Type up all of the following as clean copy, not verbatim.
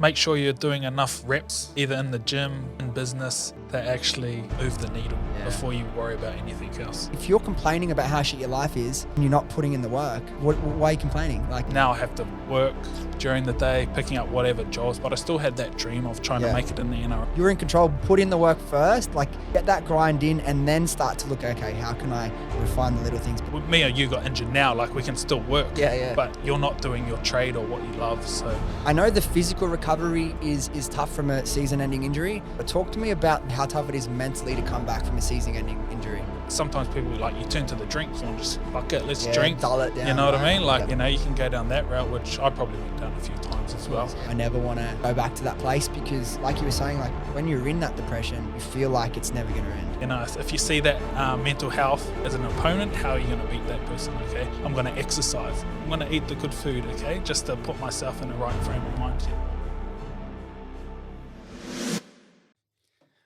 make sure you're doing enough reps, either in the gym, in business, that actually move the needle before you worry about anything else. If you're complaining about how shit your life is and you're not putting in the work, why are you complaining? Like, now I have to work during the day, picking up whatever jobs, but I still had that dream of trying to make it in the NRL. You're in control. Put in the work first, like get that grind in, and then start to look, okay, how can I refine the little things? With me or you got injured now, like we can still work, but you're not doing your trade or what you love. So I know the physical recovery is tough from a season-ending injury, but talk to me about how tough it is mentally to come back from a season-ending injury. Sometimes people you turn to the drink, you want to just fuck it, let's drink, dull it down, you know what I mean? Like, you know, you can go down that route, which I probably went down a few times as well. I never want to go back to that place because, like you were saying, like when you're in that depression, you feel like it's never going to end. You know, if you see that mental health as an opponent, how are you going to beat that person, okay? I'm going to exercise. I'm going to eat the good food, okay? Just to put myself in the right frame of mind.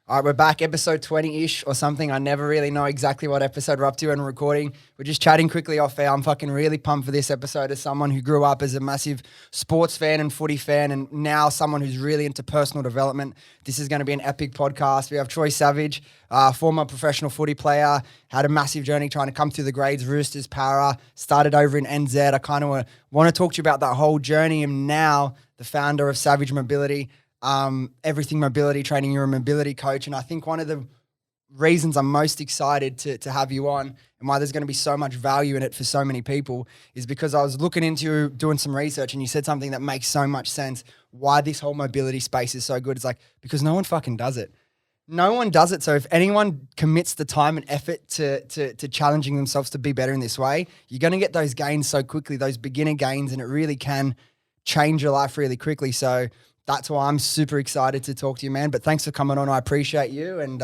All right, we're back, episode 20-ish or something. I never really know exactly what episode we're up to and recording. We're just chatting quickly off air. I'm fucking really pumped for this episode as someone who grew up as a massive sports fan and footy fan and now someone who's really into personal development. This is going to be an epic podcast. We have Troy Savage, former professional footy player, had a massive journey trying to come through the grades, Roosters, Para, started over in NZ. I kind of want to talk to you about that whole journey and now the founder of Savage Mobility. Everything mobility training, you're a mobility coach. And I think one of the reasons I'm most excited to have you on and why there's going to be so much value in it for so many people is because I was looking into doing some research and you said something that makes so much sense. Why this whole mobility space is so good. It's like, because no one fucking does it. No one does it. So if anyone commits the time and effort to challenging themselves to be better in this way, you're going to get those gains so quickly, those beginner gains, and it really can change your life really quickly. So that's why I'm super excited to talk to you, man. But thanks for coming on. I appreciate you. And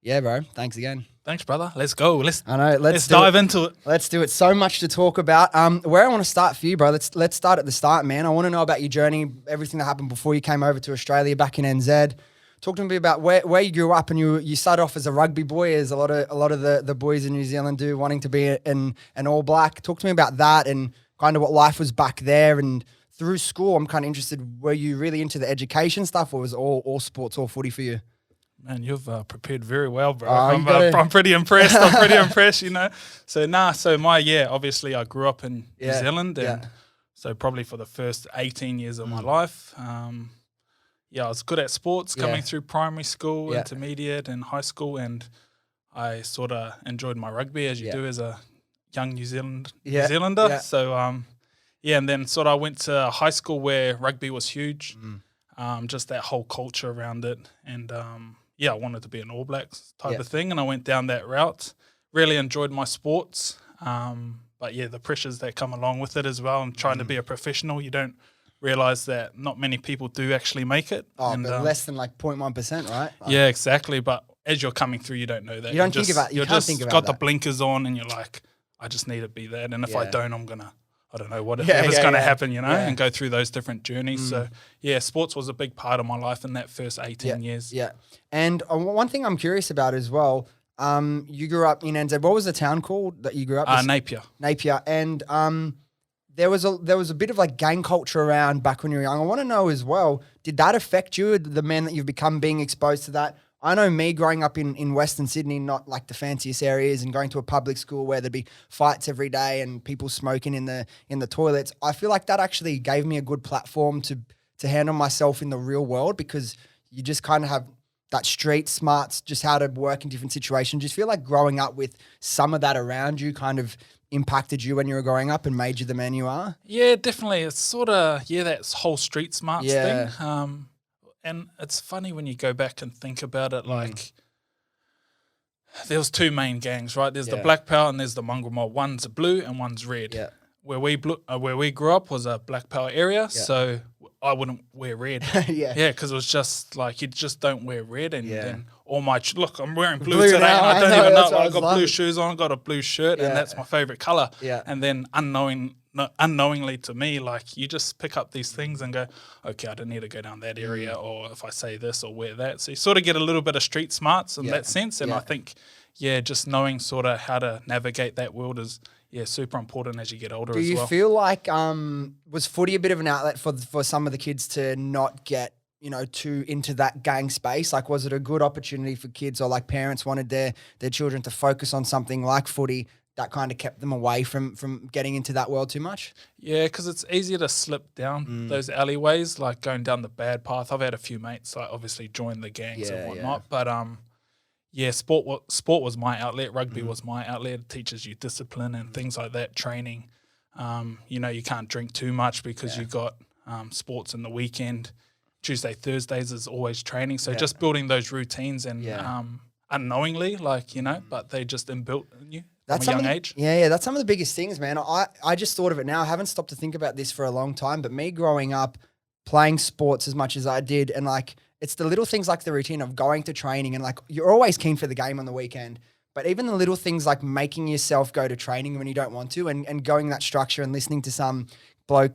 yeah, bro, thanks again. Thanks, brother. Let's go. Let's dive into it. Let's do it. So much to talk about. Where I want to start for you, bro, let's start at the start, man. I want to know about your journey, everything that happened before you came over to Australia back in NZ. Talk to me about where you grew up, and you started off as a rugby boy, as a lot of the boys in New Zealand do, wanting to be an All Black. Talk to me about that and kind of what life was back there. And through school, I'm kind of interested, were you really into the education stuff or was all sports, all footy for you? Man, you've prepared very well, bro. I'm pretty impressed. I'm pretty impressed, you know. So obviously I grew up in New Zealand and so probably for the first 18 years of my life, I was good at sports coming through primary school, intermediate and high school, and I sort of enjoyed my rugby as you do as a young New Zealander. Yeah. So, and then sort of I went to high school where rugby was huge, just that whole culture around it. And, I wanted to be an All Blacks type of thing, and I went down that route. Really enjoyed my sports, but the pressures that come along with it as well. And trying to be a professional, you don't realise that not many people do actually make it. Oh, but less than like 0.1%, right? Yeah, exactly. But as you're coming through, you don't know that. You don't think about. You can't think about got that. the blinkers on, and you're like, I just need to be that. And if I don't, I'm gonna. I don't know whatever's going to happen, you know, and go through those different journeys. So, sports was a big part of my life in that first 18 years. Yeah. And one thing I'm curious about as well, you grew up in NZ. What was the town called that you grew up in? Napier. And there was a bit of like gang culture around back when you were young. I want to know as well, did that affect you, the man that you've become, being exposed to that? I know me growing up in Western Sydney, not like the fanciest areas, and going to a public school where there'd be fights every day and people smoking in the toilets. I feel like that actually gave me a good platform to handle myself in the real world, because you just kind of have that street smarts, just how to work in different situations. Just feel like growing up with some of that around you kind of impacted you when you were growing up and made you the man you are? Yeah, definitely. It's sort of, that whole street smarts thing. And it's funny when you go back and think about it, like there was two main gangs, right? There's the Black Power and there's the Mongrel Mob. One's blue and one's red. Yeah. Where we grew up was a Black Power area, so I wouldn't wear red. Because it was just like you just don't wear red, and then all my look, I'm wearing blue today, now, and I don't even know. I got blue shoes on, got a blue shirt, and that's my favorite color. Yeah. And then unknowingly to me, like you just pick up these things and go, okay, I don't need to go down that area, or if I say this or wear that. So you sort of get a little bit of street smarts in that sense. And I think, just knowing sort of how to navigate that world is super important as you get older as well. Do you feel like was footy a bit of an outlet for some of the kids to not get, too into that gang space? Like, was it a good opportunity for kids, or like parents wanted their children to focus on something like footy that kind of kept them away from getting into that world too much? Yeah, because it's easier to slip down those alleyways, like going down the bad path. I've had a few mates like obviously join the gangs and whatnot, but sport was my outlet. Rugby was my outlet. It teaches you discipline and things like that, training. You can't drink too much because you got sports in the weekend. Tuesday, Thursdays is always training. So just building those routines and unknowingly, but they just inbuilt in you from a young age. Yeah, that's some of the biggest things, man. I just thought of it now. I haven't stopped to think about this for a long time, but me growing up playing sports as much as I did, and like it's the little things like the routine of going to training, and like you're always keen for the game on the weekend, but even the little things like making yourself go to training when you don't want to, and going that structure and listening to some bloke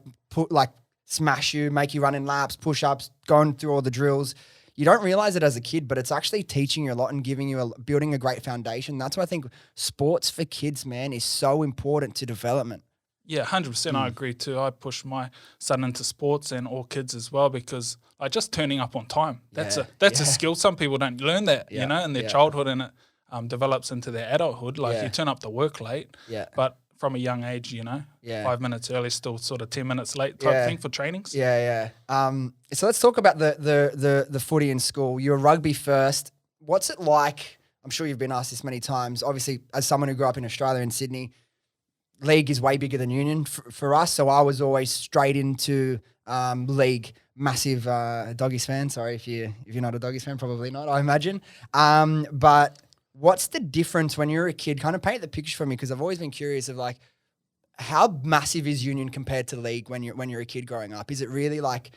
smash you, make you run in laps, push-ups, going through all the drills. You don't realize it as a kid, but it's actually teaching you a lot and building a great foundation. That's why I think sports for kids, man, is so important to development. Yeah, 100%. I agree too. I push my son into sports and all kids as well, because like just turning up on time, that's a skill. Some people don't learn that, in their childhood, and it develops into their adulthood. Like you turn up to work late, but from a young age, 5 minutes early, still sort of 10 minutes late type thing for trainings. So let's talk about the footy in school. You were rugby first. What's it like? I'm sure you've been asked this many times. Obviously, as someone who grew up in Australia in Sydney, league is way bigger than union for us. So I was always straight into league. Massive Doggies fan. Sorry if you're not a Doggies fan, probably not, I imagine. But what's the difference when you're a kid? Kind of paint the picture for me, because I've always been curious of like how massive is union compared to league when you're a kid growing up? Is it really like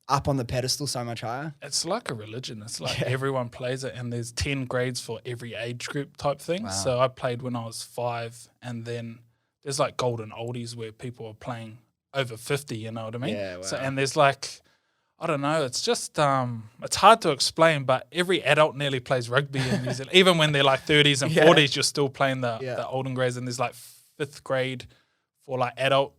up on the pedestal so much higher? It's like a religion. It's like everyone plays it, and there's 10 grades for every age group type thing. Wow. So I played when I was 5, and then there's like golden oldies where people are playing over 50, you know what I mean? Yeah, wow. So, and there's like, I don't know, it's just, it's hard to explain, but every adult nearly plays rugby in New Zealand. Even when they're like 30s and 40s, you're still playing the olden grades, and there's like 5th grade for like adult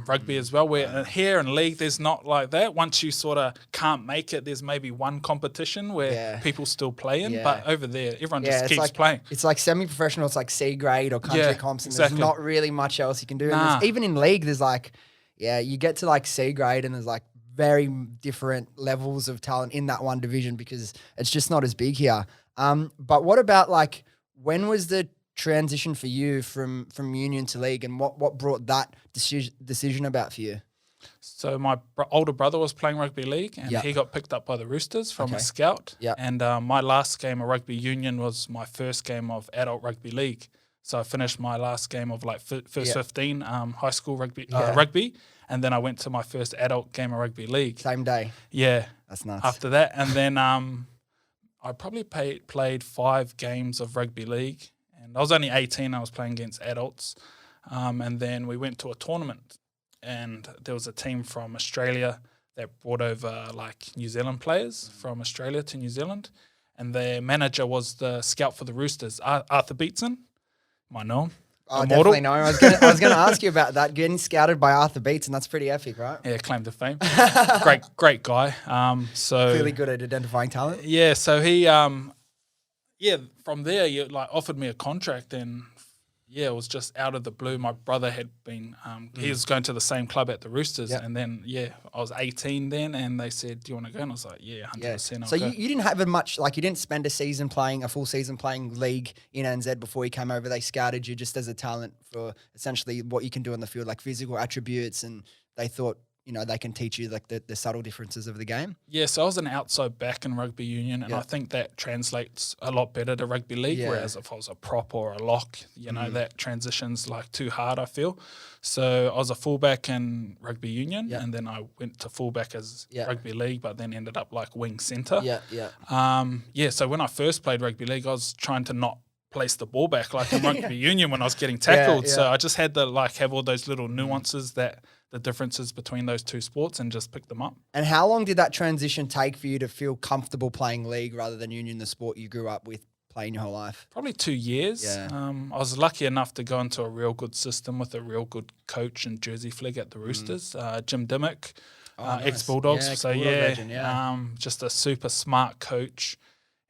rugby as well, where here in league, there's not like that. Once you sort of can't make it, there's maybe one competition where people still play in, but over there, everyone just keeps playing. It's like semi-professional, it's like C grade or country comps, and there's not really much else you can do. And even in league, there's like, you get to like C grade, and there's like very different levels of talent in that one division because it's just not as big here. But what about like, when was the transition for you from union to league, and what brought that decision about for you? So my older brother was playing rugby league, and he got picked up by the Roosters from a scout. And my last game of rugby union was my first game of adult rugby league. So I finished my last game of like first 15 high school rugby, and then I went to my first adult game of rugby league. Same day? Yeah. That's nuts. After that, and then I probably played 5 games of rugby league, and I was only 18. I was playing against adults, and then we went to a tournament, and there was a team from Australia that brought over like New Zealand players from Australia to New Zealand, and their manager was the scout for the Roosters, Arthur Beetson. Might know him. I definitely know. I was going to ask you about that. Getting scouted by Arthur Beetson, that's pretty epic, right? Yeah, claim to fame. Great guy. So clearly good at identifying talent. Yeah, so he, from there, you like offered me a contract, and it was just out of the blue. My brother had been, he was going to the same club at the Roosters, and then I was 18 then, and they said, "Do you want to go?" And I was like, "Yeah, 100%." So you didn't have much, like you didn't spend a full season playing league in NZ before you came over. They scouted you just as a talent for essentially what you can do on the field, like physical attributes, and they thought, they can teach you like the subtle differences of the game. Yeah, so I was an outside back in rugby union, and I think that translates a lot better to rugby league, whereas if I was a prop or a lock, that transition's like too hard, I feel. So I was a fullback in rugby union, and then I went to fullback as rugby league, but then ended up like wing centre. So when I first played rugby league, I was trying to not place the ball back like in Rugby Union when I was getting tackled. So I just had to like have all those little nuances that the differences between those two sports and just pick them up. And how long did that transition take for you to feel comfortable playing league rather than union, the sport you grew up with playing your whole life? Probably 2 years. Yeah. I was lucky enough to go into a real good system with a real good coach and jersey flick at the Roosters, Jim Dimmock, Nice. ex-Bulldogs. Yeah, So Bulldog legend, just a super smart coach,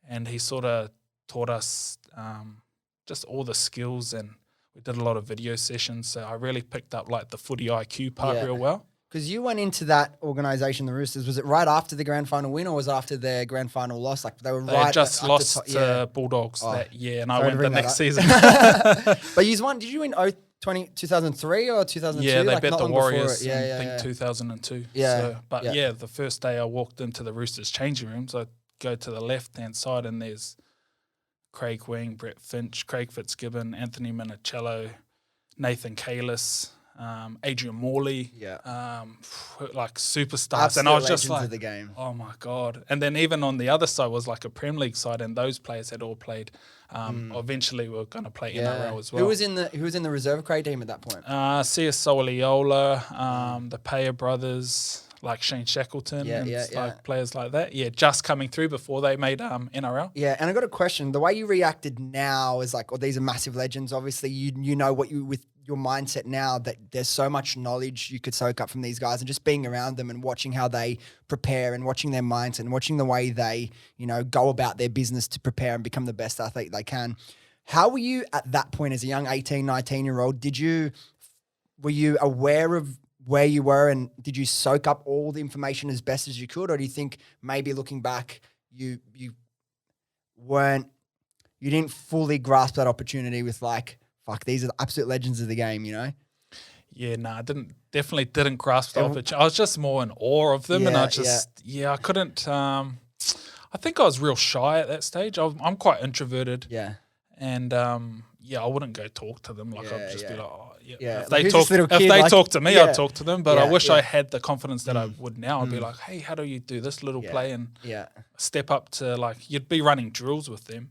and he sort of taught us just all the skills, and we did a lot of video sessions. So I really picked up like the footy IQ part real well. Because you went into that organisation, the Roosters, was it right after the grand final win or was it after the grand final loss? Like they were They just lost to Bulldogs that year, and I went the next season. But you won. Did you win 2003 or 2002? Yeah, they like beat the Warriors in, I think 2002. Yeah. So, but the first day I walked into the Roosters changing rooms, I go to the left-hand side and there's Craig Wing, Brett Finch, Craig Fitzgibbon, Anthony Minicello, Nathan Kalis, Adrian Morley, like superstars. Absolute and I was just legends like, of the game. oh my God. And then even on the other side was like a Premier League side, and those players had all played. Eventually we were going to play NRL as well. Who was in the reserve grade team at that point? Sia Soaliola, the Payer brothers, like Shane Shackleton, like players like that. Yeah, just coming through before they made NRL. Yeah, and I got a question. The way you reacted now is like, these are massive legends. Obviously, you know what you with your mindset now that there's so much knowledge you could soak up from these guys, and just being around them and watching how they prepare and watching their mindset and watching the way they, go about their business to prepare and become the best athlete they can. How were you at that point as a young 18, 19-year-old? Were you aware of where you were, and did you soak up all the information as best as you could? Or do you think maybe looking back, you didn't fully grasp that opportunity with like, fuck, these are the absolute legends of the game, Yeah, I definitely didn't grasp the opportunity. I was just more in awe of them, and I couldn't. I think I was real shy at that stage. I'm quite introverted. Yeah. And I wouldn't go talk to them. Like I'd just be like, If they they talk to me, I'd talk to them. But I wish I had the confidence that I would now. I'd be like, hey, how do you do this little play and step up to like you'd be running drills with them.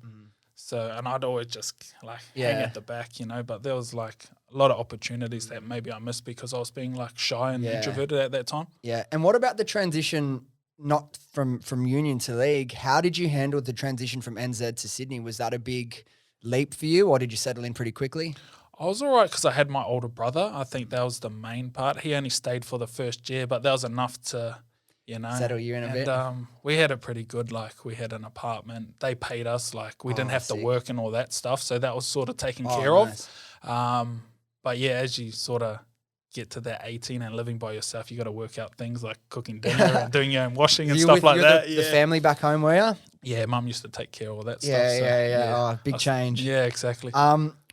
So, and I'd always just like hang at the back, but there was like a lot of opportunities that maybe I missed because I was being like shy and introverted at that time. Yeah. And what about the transition, not from Union to League? How did you handle the transition from NZ to Sydney? Was that a big leap for you, or did you settle in pretty quickly? I was all right because I had my older brother. I think that was the main part. He only stayed for the first year, but that was enough to, settle you in a bit. We had it pretty good. Like we had an apartment. They paid us. Like we didn't have to work and all that stuff. So that was sort of taken care of. But yeah, as you sort of get to that 18 and living by yourself, you got to work out things like cooking dinner and doing your own washing and stuff like that. The family back home, were you? Yeah, Mum used to take care of all that stuff. Yeah. Oh, big change. Yeah, exactly.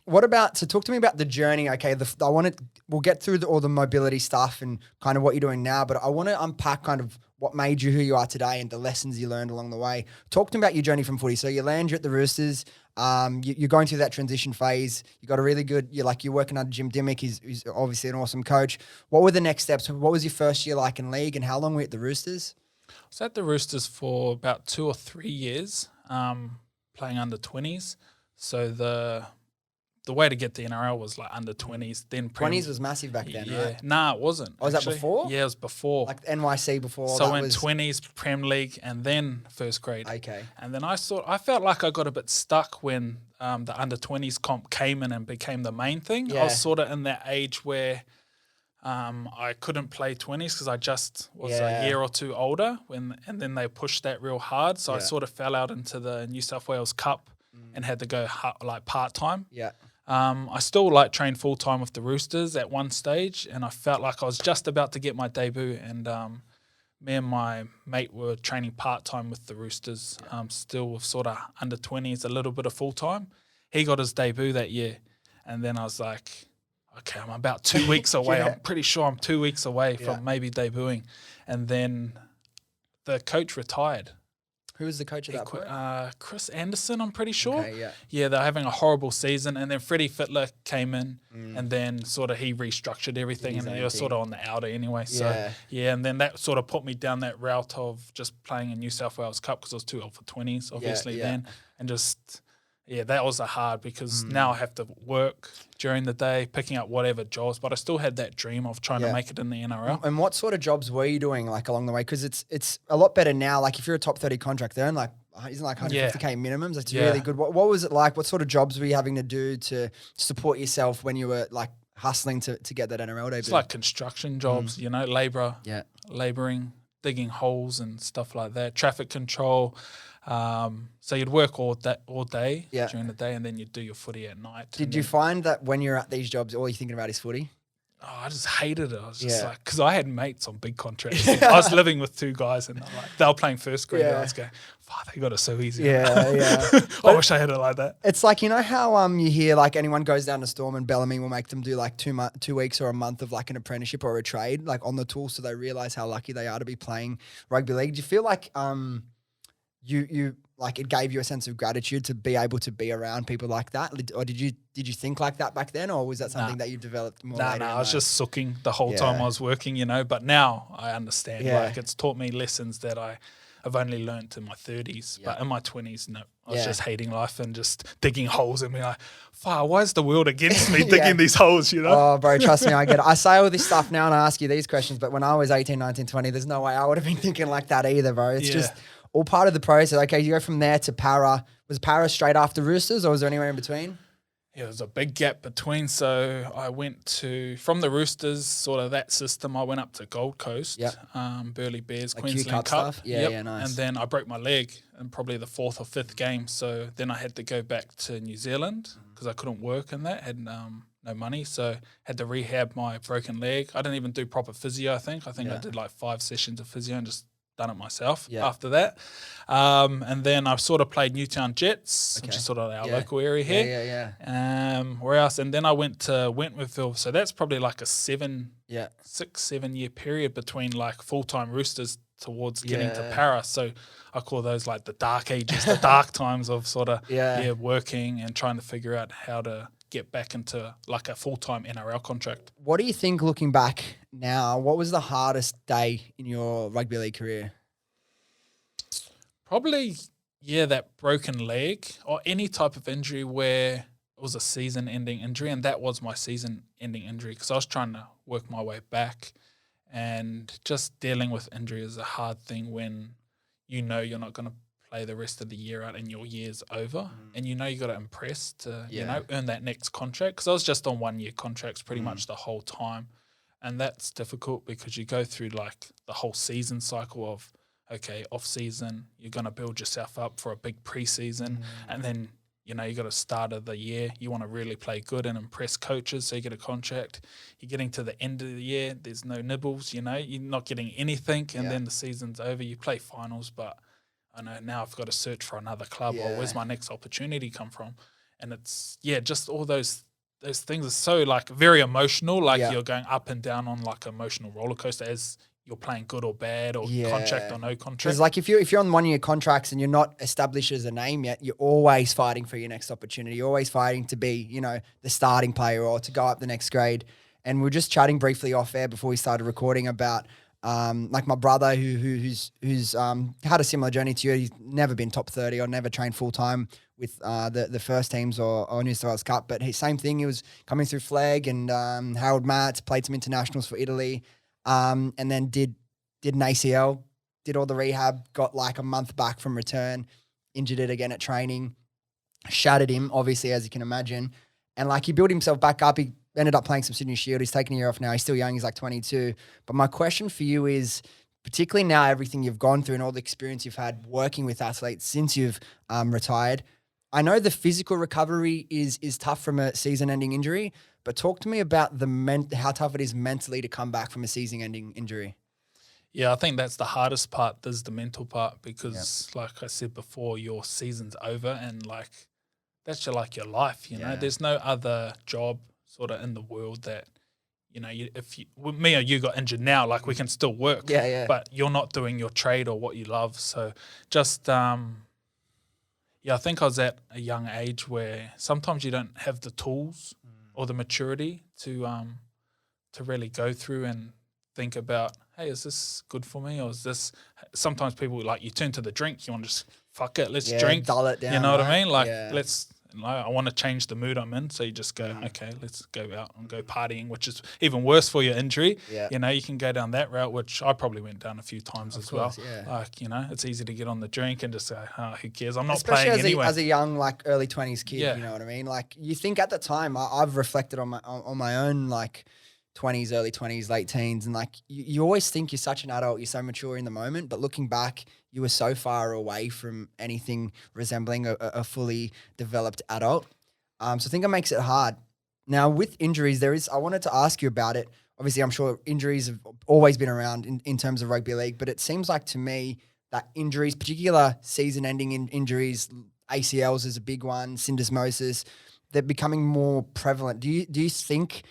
What about, so talk to me about the journey. Okay, we'll get through all the mobility stuff and kind of what you're doing now, but I want to unpack kind of what made you who you are today and the lessons you learned along the way. Talk to me about your journey from footy. So you land, you're at the Roosters, you're going through that transition phase. You got a really good, you're working under Jim Dimmock. He's obviously an awesome coach. What were the next steps? What was your first year like in league, and how long were you at the Roosters? I was at the Roosters for about 2 or 3 years, playing under 20s. So the way to get the NRL was like under 20s. Then 20s was massissive back then, right? Nah, it wasn't. Oh, was that before? Yeah, it was before. Like NYC before? So I went 20s, Prem League, and then first grade. Okay. And then I felt like I got a bit stuck when the under 20s comp came in and became the main thing. Yeah. I was sort of in that age where I couldn't play 20s because I just was a year or two older, and then they pushed that real hard. So I sort of fell out into the New South Wales Cup and had to go like part-time. Yeah. I still like trained full-time with the Roosters at one stage, and I felt like I was just about to get my debut, and me and my mate were training part-time with the Roosters, still with sort of under 20s, a little bit of full-time. He got his debut that year, and then I was like, okay, I'm about 2 weeks away. I'm pretty sure I'm 2 weeks away from maybe debuting. And then the coach retired. Who was the coach at that point? Chris Anderson, I'm pretty sure. Okay, yeah. Yeah, they're having a horrible season. And then Freddie Fittler came in and then sort of he restructured everything, and they were sort of on the outer anyway. So, and then that sort of put me down that route of just playing in New South Wales Cup because I was too old for 20s, obviously, then. And just, Yeah, that was hard because now I have to work during the day, picking up whatever jobs, but I still had that dream of trying to make it in the NRL. And what sort of jobs were you doing like along the way? Because it's a lot better now. Like if you're a top 30 contract, they're like, isn't like 150K minimums? That's really good. What was it like? What sort of jobs were you having to do to support yourself when you were like hustling to get that NRL debut? It's like construction jobs, labouring, digging holes and stuff like that, traffic control. So you'd work all day during the day, and then you'd do your footy at night. Did you find that when you're at these jobs, all you're thinking about is footy? Oh, I just hated it. I was just like, because I had mates on big contracts. I was living with two guys, and they were playing first grade. I was going, fuck, they got it so easy. I wish I had it like that. It's like, you know how you hear like anyone goes down to Storm and Bellamy will make them do like 2 weeks or a month of like an apprenticeship or a trade like on the tools, so they realise how lucky they are to be playing rugby league. Do you feel like you like it gave you a sense of gratitude to be able to be around people like that? Or did you think like that back then, or was that something that you developed more later? I was just sooking the whole time I was working, but now I understand. Like it's taught me lessons that I've only learnt in my 30s, but in my 20s, no. I was just hating life and just digging holes and being like, fuck, why is the world against me digging these holes, Oh, bro, trust me, I get it. I say all this stuff now and I ask you these questions, but when I was 18, 19, 20, there's no way I would have been thinking like that either, bro. It's just all part of the process. Okay, you go from there to Para. Was Para straight after Roosters, or was there anywhere in between? Yeah, there was a big gap between. So I went from the Roosters, sort of that system, I went up to Gold Coast, Burleigh Bears, like Queensland Cup. Stuff? Yeah, nice. And then I broke my leg in probably the 4th or 5th game. So then I had to go back to New Zealand because I couldn't work in that, had no money. So had to rehab my broken leg. I didn't even do proper physio, I think. I did like 5 sessions of physio and just done it myself after that. And then I sort of played Newtown Jets, which is sort of our local area here. Where else? And then I went to Wentworthville. So that's probably like a 6-7 year period between like full-time Roosters towards getting to Para. So I call those like the dark ages, the dark times of sort of working and trying to figure out how to get back into like a full-time NRL contract. What do you think, looking back now, what was the hardest day in your rugby league career? Probably, that broken leg or any type of injury where it was a season-ending injury, and that was my season-ending injury because I was trying to work my way back, and just dealing with injury is a hard thing when you're not going to play the rest of the year out and your year's over, and you got to impress to earn that next contract, because I was just on 1-year contracts pretty much the whole time, and that's difficult because you go through like the whole season cycle of off season, you're going to build yourself up for a big preseason, and then you got to start of the year, you want to really play good and impress coaches, so you get a contract. You're getting to the end of the year, there's no nibbles, you're not getting anything, and then the season's over, you play finals, but I know now I've got to search for another club, or where's my next opportunity come from? And it's, just all those things are so like very emotional, like you're going up and down on like an emotional roller coaster as you're playing good or bad, or contract or no contract. Because like if you're on 1-year contracts and you're not established as a name yet, you're always fighting for your next opportunity. You're always fighting to be, the starting player or to go up the next grade. And we were just chatting briefly off air before we started recording about like my brother who's had a similar journey to you. He's never been top 30 or never trained full time with the first teams or New South Wales Cup. But same thing, he was coming through Flag and Harold Matts, played some internationals for Italy, and then did an ACL, did all the rehab, got like a month back from return, injured it again at training, shattered him, obviously, as you can imagine. And like he built himself back up. He ended up playing some Sydney Shield. He's taken a year off now. He's still young. He's like 22. But my question for you is, particularly now, everything you've gone through and all the experience you've had working with athletes since you've retired, I know the physical recovery is tough from a season-ending injury, but talk to me about how tough it is mentally to come back from a season-ending injury. Yeah, I think that's the hardest part. There's the mental part because, like I said before, your season's over, and like that's your life. You know, there's no other job sort of in the world that, if me or you got injured now, like we can still work. But you're not doing your trade or what you love. So just I think I was at a young age where sometimes you don't have the tools or the maturity to really go through and think about, hey, is this good for me, or is this? Sometimes people like you turn to the drink, you want to just fuck it, let's drink, dull it down. You know what I mean? Like let's And I want to change the mood I'm in. So you just go, okay, let's go out and go partying, which is even worse for your injury. Yeah. You know, you can go down that route, which I probably went down a few times Of as course, well. yeah. Like, you know, it's easy to get on the drink and just say, who cares? I'm not Especially playing anyway. As a young, like early 20s kid, Yeah. you know what I mean? Like you think at the time, I've reflected on my own like 20s, early 20s, late teens, and like you always think you're such an adult, you're so mature in the moment, but looking back, you were so far away from anything resembling a fully developed adult. So I think it makes it hard. Now with injuries, I wanted to ask you about it. Obviously, I'm sure injuries have always been around in terms of rugby league, but it seems like to me that injuries, particular season-ending injuries, ACLs is a big one, syndesmosis, they're becoming more prevalent. Do you think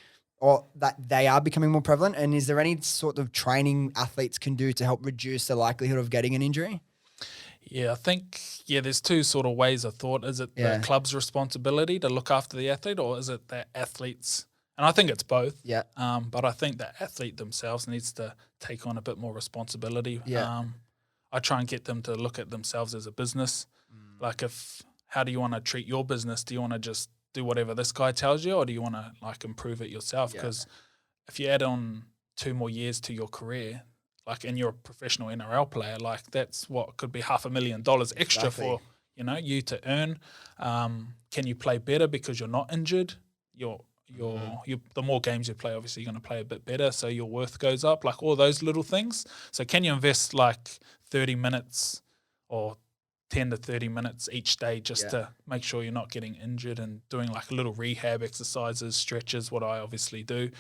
or that they are becoming more prevalent? And is there any sort of training athletes can do to help reduce the likelihood of getting an injury? Yeah, I think, there's two sort of ways of thought. Is it the club's responsibility to look after the athlete, or is it the athletes? And I think it's both. Yeah. But I think the athlete themselves needs to take on a bit more responsibility. Yeah. I try and get them to look at themselves as a business. Like how do you want to treat your business? Do you want to just do whatever this guy tells you, or do you want to like improve it yourself? Because if you add on 2 more years to your career, like, and you're a professional NRL player, like that's what could be $500,000 extra for, you to earn. Can you play better because you're not injured? The more games you play, obviously you're going to play a bit better, so your worth goes up, like all those little things. So can you invest like 30 minutes or 10 to 30 minutes each day just to make sure you're not getting injured, and doing like little rehab exercises, stretches, what I obviously do,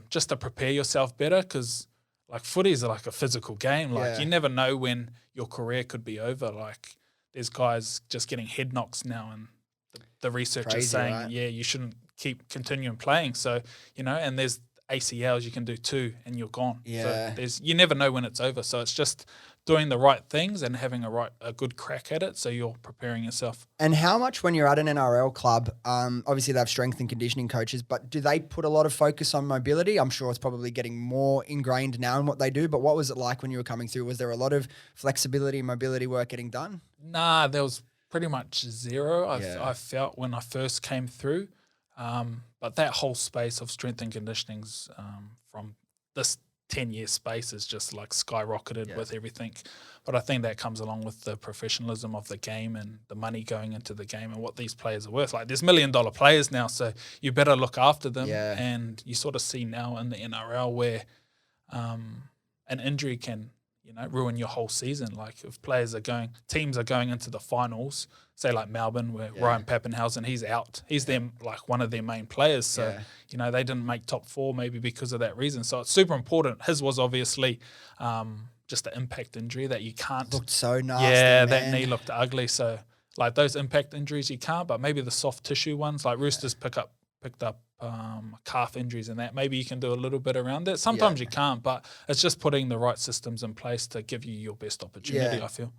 just to prepare yourself better, because like footy is like a physical game. Like you never know when your career could be over. Like there's guys just getting head knocks now, and the research is saying, right? You shouldn't keep continuing playing. So, and there's ACLs you can do too, and you're gone. Yeah. So you never know when it's over. So it's just doing the right things and having a good crack at it, so you're preparing yourself. And how much when you're at an NRL club, obviously they have strength and conditioning coaches, but do they put a lot of focus on mobility? I'm sure it's probably getting more ingrained now in what they do, but what was it like when you were coming through? Was there a lot of flexibility and mobility work getting done? Nah, there was pretty much zero. I felt when I first came through. But that whole space of strength and conditioning's from this 10-year space is just like skyrocketed with everything. But I think that comes along with the professionalism of the game and the money going into the game and what these players are worth. Like there's $1 million players now, so you better look after them. Yeah. And you sort of see now in the NRL where an injury can ruin your whole season. Like if teams are going into the finals, say like Melbourne, where Ryan Pappenhausen, he's out. He's like one of their main players. So, they didn't make top 4 maybe because of that reason. So it's super important. His was obviously just an impact injury that you can't. Looked so nasty, Yeah, man. that knee looked ugly. So like those impact injuries you can't, but maybe the soft tissue ones, like Roosters picked up calf injuries and that, maybe you can do a little bit around that. Sometimes you can't, but it's just putting the right systems in place to give you your best opportunity, I feel.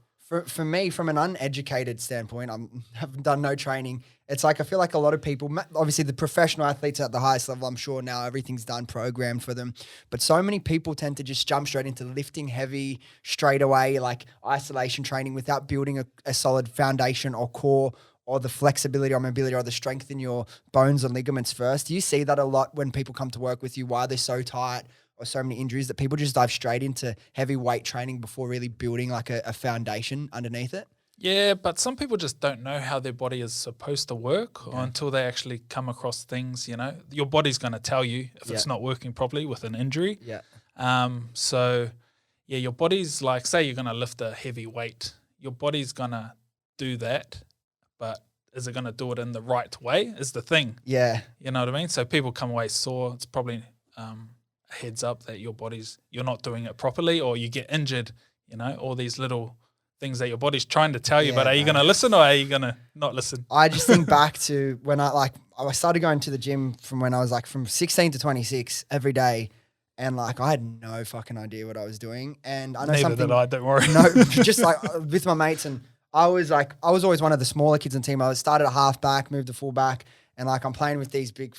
For me, from an uneducated standpoint, I haven't done no training. It's like I feel like a lot of people, obviously the professional athletes at the highest level, I'm sure now everything's done programmed for them. But so many people tend to just jump straight into lifting heavy straight away, like isolation training, without building a solid foundation or core, or the flexibility or mobility or the strength in your bones and ligaments first. Do you see that a lot when people come to work with you, why they're so tight or so many injuries, that people just dive straight into heavy weight training before really building like a foundation underneath it? Yeah, but some people just don't know how their body is supposed to work until they actually come across things, Your body's going to tell you if it's not working properly with an injury. Your body's like, say you're going to lift a heavy weight, your body's going to do that, but is it going to do it in the right way is the thing. Yeah. You know what I mean? So people come away sore. It's probably a heads up that you're not doing it properly, or you get injured, all these little things that your body's trying to tell you, but are you going to listen or are you going to not listen? I just think back to when I started going to the gym from when I was like from 16 to 26 every day. And like, I had no fucking idea what I was doing. And I know Neither did I, don't worry. No, just like with my mates, and I was always one of the smaller kids in the team. I started at halfback, moved to fullback, and like I'm playing with these big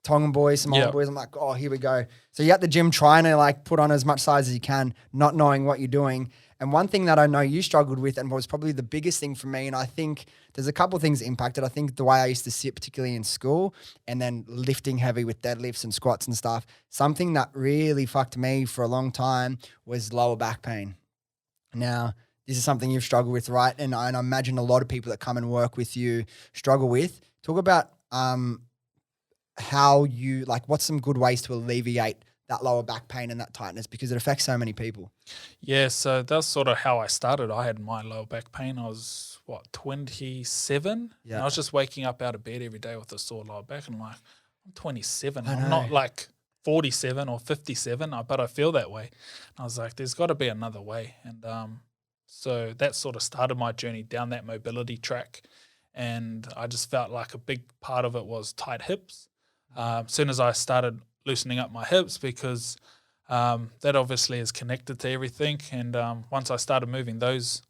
Tongan boys, some old boys. I'm like, oh, here we go. So you're at the gym trying to like put on as much size as you can, not knowing what you're doing. And one thing that I know you struggled with and was probably the biggest thing for me, and I think there's a couple of things that impacted. I think the way I used to sit, particularly in school, and then lifting heavy with deadlifts and squats and stuff, something that really fucked me for a long time was lower back pain. Now, this is something you've struggled with, right? And I imagine a lot of people that come and work with you struggle with. Talk about how you, like, what's some good ways to alleviate that lower back pain and that tightness, because it affects so many people. Yeah, so that's sort of how I started. I had my lower back pain. I was, 27? Yeah. And I was just waking up out of bed every day with a sore lower back. And I'm like, I'm 27. I'm not like 47 or 57, but I feel that way. And I was like, there's got to be another way. And so that sort of started my journey down that mobility track. And I just felt like a big part of it was tight hips. As soon as I started loosening up my hips, because that obviously is connected to everything. And once I started moving those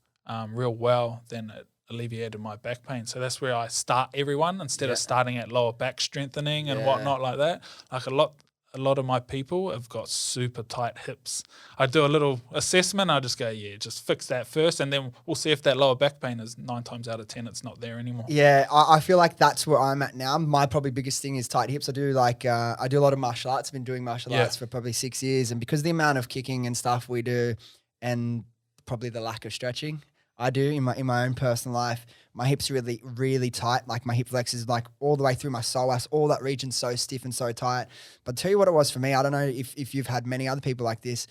real well, then it alleviated my back pain. So that's where I start everyone, instead of starting at lower back strengthening and whatnot like that. Like a lot of my people have got super tight hips. I do a little assessment. I just go, just fix that first, and then we'll see if that lower back pain is 9 times out of 10, it's not there anymore. Yeah, I feel like that's where I'm at now. My probably biggest thing is tight hips. I do I do a lot of martial arts. I've been doing martial arts for probably 6 years, and because of the amount of kicking and stuff we do, and probably the lack of stretching I do in my own personal life, my hips are really, really tight. Like my hip flexors, like all the way through my psoas, all that region's so stiff and so tight. But I'll tell you what it was for me. I don't know if you've had many other people like this.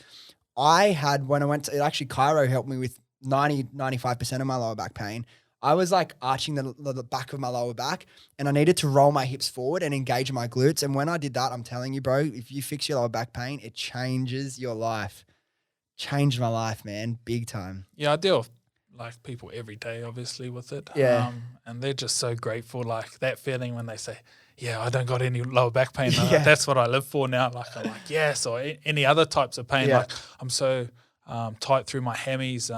I had, when I went to, actually Cairo helped me with 95% of my lower back pain. I was like arching the back of my lower back, and I needed to roll my hips forward and engage my glutes. And when I did that, I'm telling you, bro, if you fix your lower back pain, it changes your life. Changed my life, man, big time. Yeah, I deal with like people every day, obviously, with it. Yeah. And they're just so grateful, like that feeling when they say, yeah, I don't got any lower back pain. That's what I live for now. Like I'm like, yes, or any other types of pain. Like I'm so tight through my hammies.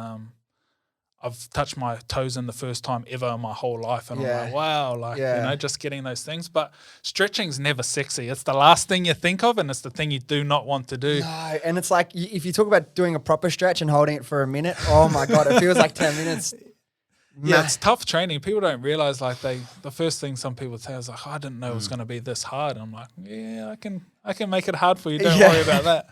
I've touched my toes in the first time ever in my whole life. And I'm like, wow, just getting those things. But stretching's never sexy. It's the last thing you think of, and it's the thing you do not want to do. No, and it's like, if you talk about doing a proper stretch and holding it for a minute, oh my God, it feels like 10 minutes. Yeah, it's tough training. People don't realize, like, the first thing some people say is like, I didn't know it was going to be this hard. And I'm like, yeah, I can make it hard for you. Don't worry about that.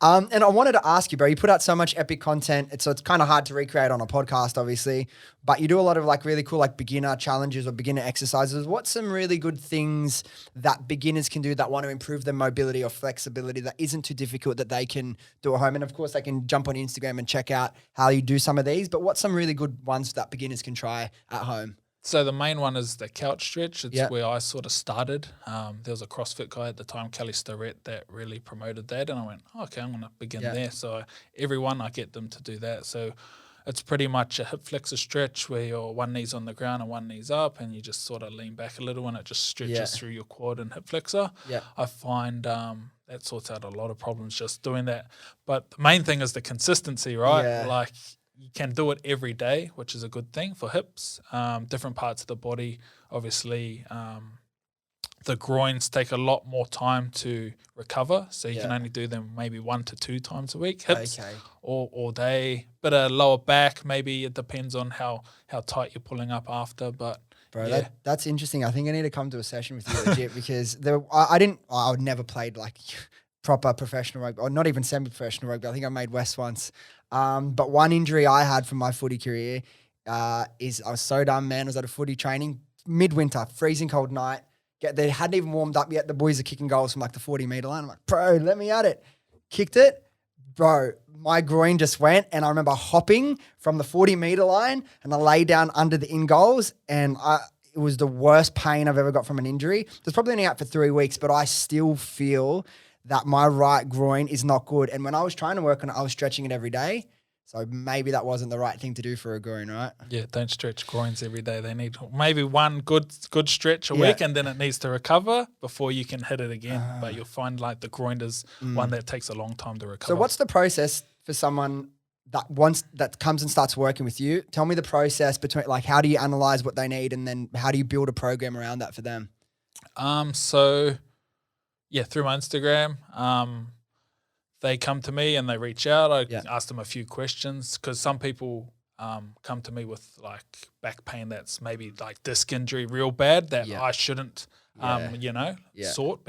And I wanted to ask you, bro, you put out so much epic content. So it's kind of hard to recreate on a podcast, obviously, but you do a lot of like really cool, like beginner challenges or beginner exercises. What's some really good things that beginners can do that want to improve their mobility or flexibility that isn't too difficult that they can do at home? And of course they can jump on Instagram and check out how you do some of these, but what's some really good ones that beginners can try at home? So the main one is the couch stretch. It's where I sort of started. There was a CrossFit guy at the time, Kelly Starrett, that really promoted that. And I went, okay, I'm going to begin there. So everyone, I get them to do that. So it's pretty much a hip flexor stretch where your one knee's on the ground and one knee's up, and you just sort of lean back a little, and it just stretches through your quad and hip flexor. Yeah. I find that sorts out a lot of problems just doing that. But the main thing is the consistency, right? Yeah. Like, you can do it every day, which is a good thing for hips. Different parts of the body, obviously, the groins take a lot more time to recover, so you can only do them maybe 1 to 2 times a week. Hips all day. But a lower back, maybe it depends on how tight you're pulling up after. But bro, that's interesting. I think I need to come to a session with you legit because I never played like proper professional rugby, or not even semi-professional rugby. I think I made West once. But one injury I had from my footy career is I was so done, man. I was at a footy training, midwinter, freezing cold night. They hadn't even warmed up yet. The boys are kicking goals from like the 40-metre line. I'm like, bro, let me at it. Kicked it. Bro, my groin just went, and I remember hopping from the 40-metre line, and I lay down under the in-goals, and it was the worst pain I've ever got from an injury. It was probably only out for 3 weeks, but I still feel that my right groin is not good. And when I was trying to work on it, I was stretching it every day. So maybe that wasn't the right thing to do for a groin, right? Yeah, don't stretch groins every day. They need maybe one good stretch a week, and then it needs to recover before you can hit it again. But you'll find like the groin is one that takes a long time to recover. So what's the process for someone that comes and starts working with you? Tell me the process between, like, how do you analyze what they need, and then how do you build a program around that for them? So through my Instagram. they come to me and they reach out. I ask them a few questions because some people come to me with like back pain that's maybe like disc injury real bad that I shouldn't sort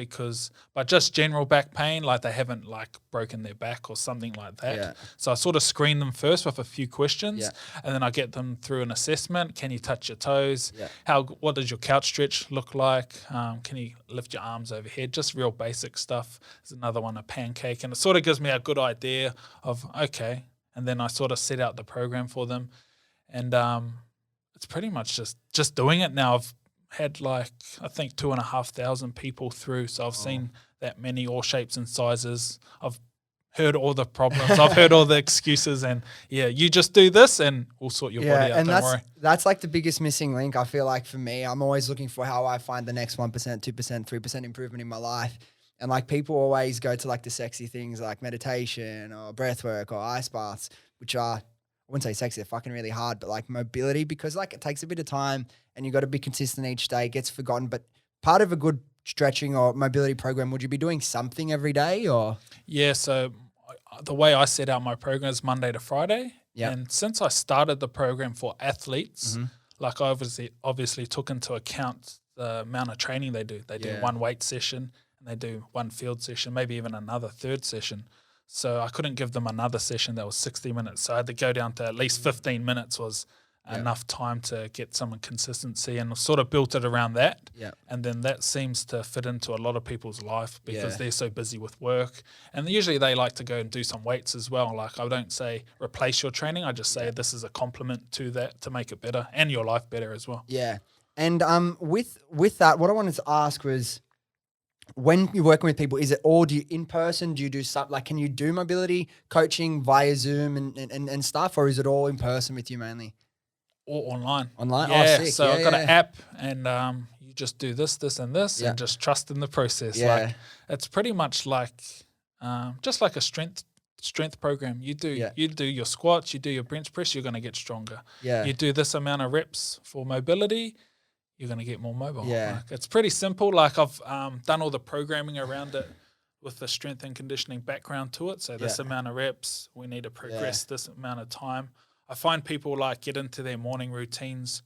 but just general back pain, like they haven't like broken their back or something like that. Yeah. So I sort of screen them first with a few questions and then I get them through an assessment. Can you touch your toes? Yeah. What does your couch stretch look like? Can you lift your arms overhead? Just real basic stuff. There's another one, a pancake, and it sort of gives me a good idea of, okay, and then I sort of set out the program for them. And it's pretty much just doing it now. I've had like, I think 2,500 people through. So I've seen that many, all shapes and sizes. I've heard all the problems. I've heard all the excuses. And you just do this and we'll sort your body out. And don't worry. That's like the biggest missing link, I feel like, for me. I'm always looking for how I find the next 1%, 2%, 3% improvement in my life. And like people always go to like the sexy things like meditation or breath work or ice baths, which are, I wouldn't say sexy, they're fucking really hard, but like mobility, because like it takes a bit of time and you got to be consistent each day. It gets forgotten. But part of a good stretching or mobility program, would you be doing something every day or? Yeah. So the way I set out my program is Monday to Friday. Yeah. And since I started the program for athletes, like I obviously took into account the amount of training they do. They do one weight session. And they do one field session, maybe even another third session. So I couldn't give them another session that was 60 minutes. So I had to go down to at least 15 minutes was enough time to get some consistency, and sort of built it around that. Yeah. And then that seems to fit into a lot of people's life because they're so busy with work. And usually they like to go and do some weights as well. Like I don't say replace your training. I just say this is a complement to that to make it better and your life better as well. Yeah. And with that, what I wanted to ask was, when you're working with people, is it all in person? Do you do stuff like, can you do mobility coaching via Zoom and stuff, or is it all in person with you mainly? Or online. Online? Yeah. Oh, sick. So I've got an app and you just do this, and this and just trust in the process. Yeah. Like it's pretty much like just like a strength program. You do your squats, you do your bench press, you're going to get stronger. Yeah. You do this amount of reps for mobility, you're going to get more mobile. Yeah. Like, it's pretty simple. Like I've done all the programming around it with the strength and conditioning background to it. So this amount of reps, we need to progress this amount of time. I find people like get into their morning routines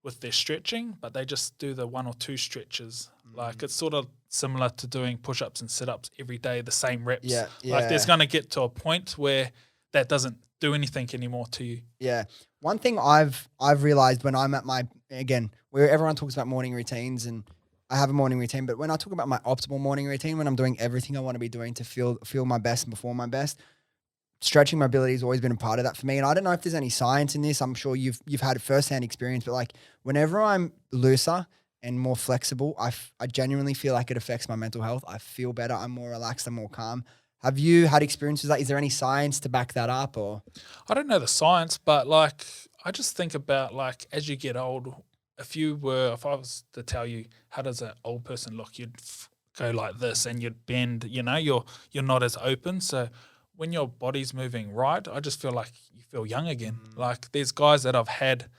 with their stretching, but they just do the 1 or 2 stretches. Like it's sort of similar to doing push-ups and sit-ups every day, the same reps. Yeah. Like there's going to get to a point where that doesn't do anything anymore to you. Yeah. One thing I've realized when I'm at my, again, where everyone talks about morning routines, and I have a morning routine, but when I talk about my optimal morning routine, when I'm doing everything I want to be doing to feel my best and perform my best, stretching mobility has always been a part of that for me. And I don't know if there's any science in this. I'm sure you've had firsthand experience, but like whenever I'm looser and more flexible, I genuinely feel like it affects my mental health. I feel better. I'm more relaxed. I'm more calm. Have you had experiences like, is there any science to back that up or? I don't know the science, but like, I just think about like, as you get old, if I was to tell you, how does an old person look? You'd go like this and you'd bend, you're not as open. So when your body's moving right, I just feel like you feel young again. Like there's guys that I've had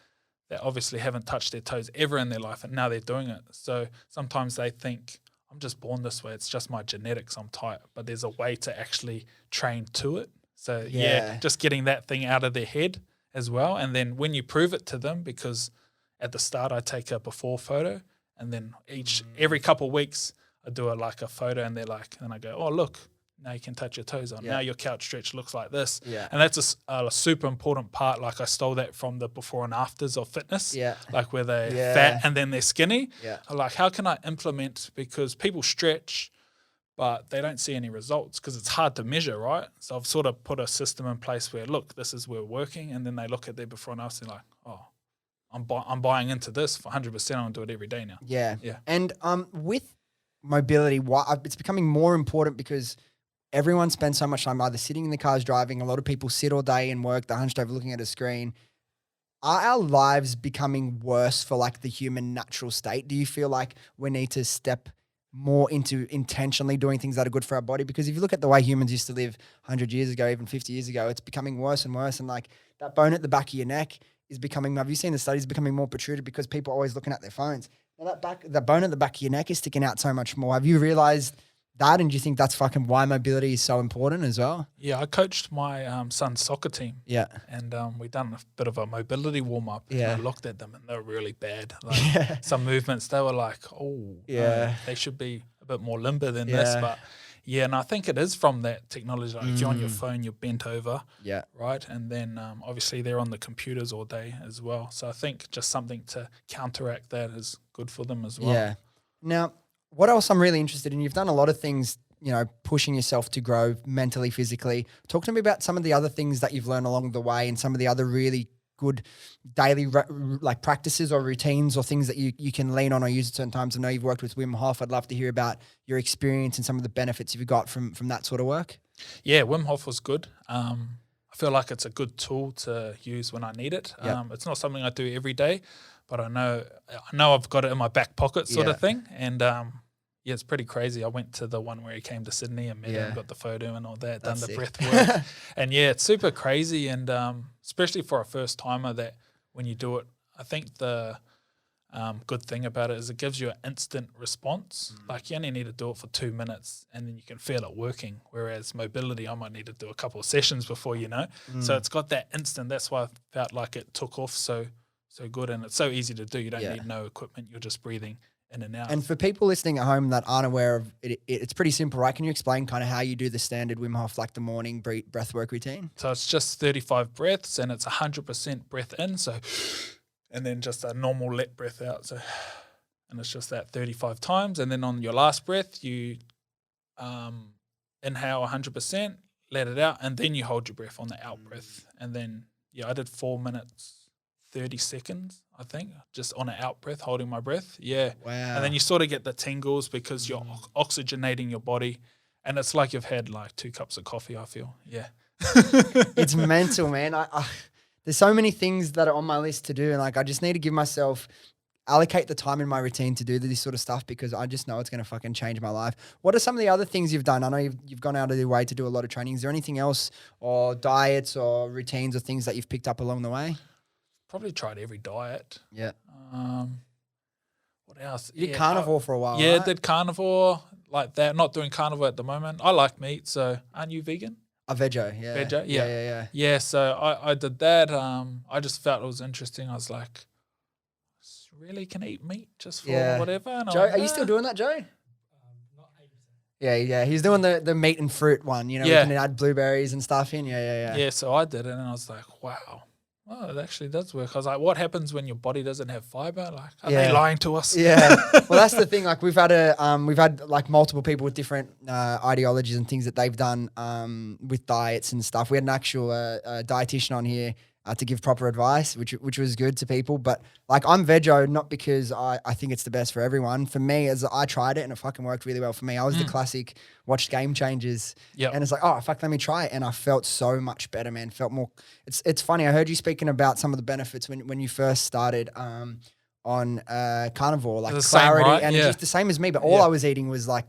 that obviously haven't touched their toes ever in their life and now they're doing it. So sometimes they think, I'm just born this way. It's just my genetics. I'm tight. But there's a way to actually train to it. So just getting that thing out of their head as well. And then when you prove it to them, because at the start I take a before photo, and then every couple of weeks I do a photo, and they're like, and I go, oh look, now you can touch your toes on. Yeah. Now your couch stretch looks like this. Yeah. And that's a super important part. Like I stole that from the before and afters of fitness. Yeah. Like where they're fat and then they're skinny. Yeah. Like how can I implement, because people stretch, but they don't see any results because it's hard to measure, right? So I've sort of put a system in place where, look, this is where we're working. And then they look at their before and after and like, oh, I'm buying into this for 100%. I'm going to do it every day now. Yeah. Yeah. And with mobility, it's becoming more important because everyone spends so much time either sitting in the cars driving. A lot of people sit all day and work. They're hunched over looking at a screen. Are our lives becoming worse for like the human natural state? Do you feel like we need to step more into intentionally doing things that are good for our body? Because if you look at the way humans used to live 100 years ago, even 50 years ago, it's becoming worse and worse. And like that bone at the back of your neck is becoming, have you seen the studies, becoming more protruded because people are always looking at their phones. Now that bone at the back of your neck is sticking out so much more. Have you realized that, and do you think that's fucking why mobility is so important as well? Yeah, I coached my son's soccer team. Yeah. And we done a bit of a mobility warm-up. Yeah. And I looked at them and they were really bad. Like some movements, they were like, oh, no, they should be a bit more limber than this. But yeah, and I think it is from that technology. Like if you're on your phone, you're bent over. Yeah. Right? And then obviously they're on the computers all day as well. So I think just something to counteract that is good for them as well. Yeah. Now, what else I'm really interested in, you've done a lot of things, you know, pushing yourself to grow mentally, physically. Talk to me about some of the other things that you've learned along the way and some of the other really good daily like practices or routines or things that you can lean on or use at certain times. I know you've worked with Wim Hof. I'd love to hear about your experience and some of the benefits you've got from that sort of work. Yeah, Wim Hof was good. I feel like it's a good tool to use when I need it. It's not something I do every day, but I know I've got it in my back pocket sort of thing. And yeah, it's pretty crazy. I went to the one where he came to Sydney and met him, got the photo and all that, done the breath work. And yeah, it's super crazy. And especially for a first timer, that when you do it, I think the good thing about it is it gives you an instant response. Like you only need to do it for 2 minutes and then you can feel it working. Whereas mobility, I might need to do a couple of sessions before, you know. So it's got that instant. That's why I felt like it took off so good. And it's so easy to do. You don't need no equipment. You're just breathing in and out. And for people listening at home that aren't aware of it, it's pretty simple, right? Can you explain kind of how you do the standard Wim Hof, like the morning breath work routine? So it's just 35 breaths and it's 100% breath in. So, and then just a normal let breath out. So, and it's just that 35 times. And then on your last breath, you inhale 100%, let it out, and then you hold your breath on the out breath. And then, I did 4 minutes, 30 seconds, I think, just on an out breath, holding my breath. Yeah. Wow. And then you sort of get the tingles because you're oxygenating your body. And it's like you've had like 2 cups of coffee, I feel. Yeah. It's mental, man. There's so many things that are on my list to do. And like, I just need to give myself, allocate the time in my routine to do this sort of stuff because I just know it's going to fucking change my life. What are some of the other things you've done? I know you've gone out of your way to do a lot of training. Is there anything else or diets or routines or things that you've picked up along the way? Probably tried every diet. Yeah. What else? You did carnivore for a while, Yeah, right? did carnivore like that. Not doing carnivore at the moment. I like meat, so aren't you vegan? A veggie, yeah. Veggie, yeah. Yeah, so I did that. I just felt it was interesting. I was like, really can eat meat just for whatever? And Joe, are you still doing that, Joe? Not 80%. Yeah. He's doing the meat and fruit one. You know, we can add blueberries and stuff in. Yeah. Yeah, so I did it and I was like, wow. Oh, it actually does work. I was like, what happens when your body doesn't have fiber? Like, are they lying to us? Yeah. Well, that's the thing. Like, we've had like multiple people with different ideologies and things that they've done with diets and stuff. We had an actual dietitian on here to give proper advice, which was good to people. But like, I'm veggie, not because I think it's the best for everyone. For me, as I tried it and it fucking worked really well for me. I was the classic watched Game Changers, and it's like, oh fuck, let me try it, and I felt so much better, man. Felt more. It's funny. I heard you speaking about some of the benefits when you first started on carnivore, like clarity, right? and just the same as me. But all I was eating was like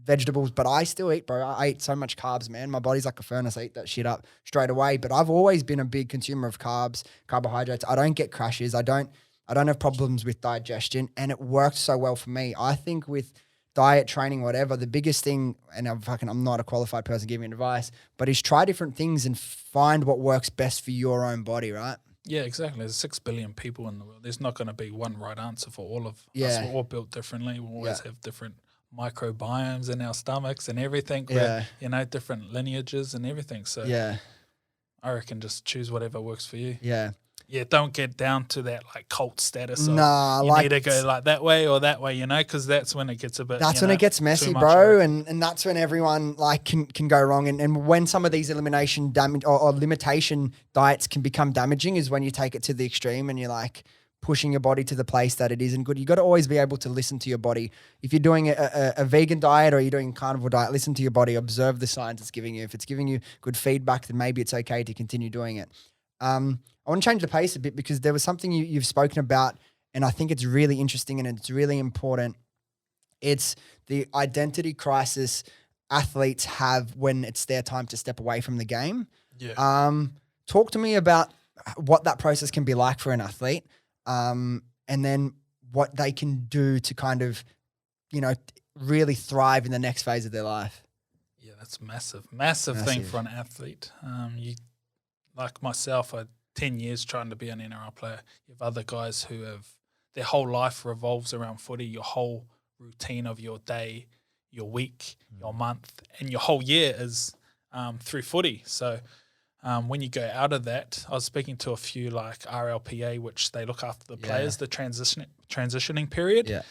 vegetables, but I still eat, bro. I eat so much carbs, man. My body's like a furnace. I eat that shit up straight away. But I've always been a big consumer of carbs, carbohydrates. I don't get crashes. I don't have problems with digestion, and it worked so well for me. I think with diet, training, whatever, the biggest thing, and I'm not a qualified person giving advice, but is try different things and find what works best for your own body, right? Yeah, exactly. There's 6 billion people in the world. There's not going to be one right answer for all of us. We're all built differently. We always have different microbiomes in our stomachs and everything. Different lineages and everything. So I reckon just choose whatever works for you. Yeah, don't get down to that like cult status. You need to go like that way or that way, because that's when it gets a bit. That's when it gets messy, bro, and that's when everyone like can go wrong. And when some of these elimination damage or limitation diets can become damaging is when you take it to the extreme and you're like pushing your body to the place that it isn't good. You got to always be able to listen to your body. If you're doing a vegan diet or you're doing a carnivore diet, listen to your body, observe the signs it's giving you. If it's giving you good feedback, then maybe it's okay to continue doing it. I want to change the pace a bit because there was something you've spoken about, and I think it's really interesting and it's really important. It's the identity crisis athletes have when it's their time to step away from the game. Talk to me about what that process can be like for an athlete. And then what they can do to kind of really thrive in the next phase of their life? Yeah, that's massive thing for an athlete. You like myself, I 10 years trying to be an NRL player. You have other guys who have their whole life revolves around footy. Your whole routine of your day, your week, your month, and your whole year is through footy. So when you go out of that, I was speaking to a few like RLPA, which they look after the players, the transitioning period. Yeah.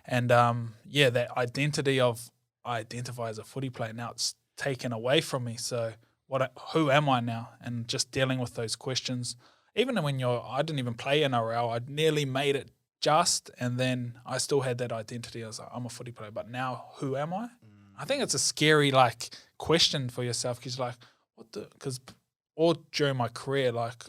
And that identity of I identify as a footy player, now it's taken away from me. So who am I now? And just dealing with those questions. Even when I didn't even play NRL, I nearly made it and then I still had that identity. I was like, I'm a footy player, but now who am I? I think it's a scary like question for yourself because like, or during my career, like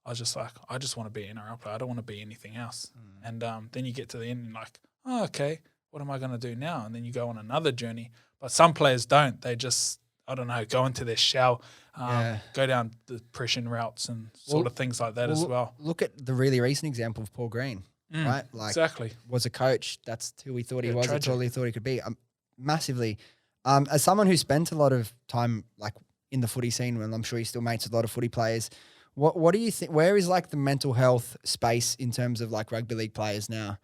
I was just like, I just want to be an NRL player. I don't want to be anything else. And then you get to the end and like, oh, okay, what am I going to do now? And then you go on another journey. But some players don't. They just, I don't know, go into their shell, go down depression routes and sort of things like that as well. Look at the really recent example of Paul Green, right? Like, exactly. Was a coach. That's who he thought he was. That's all he thought he could be. Massively. As someone who spent a lot of time like in the footy scene, and I'm sure he still mates with a lot of footy players, what do you think? Where is like the mental health space in terms of like rugby league players now?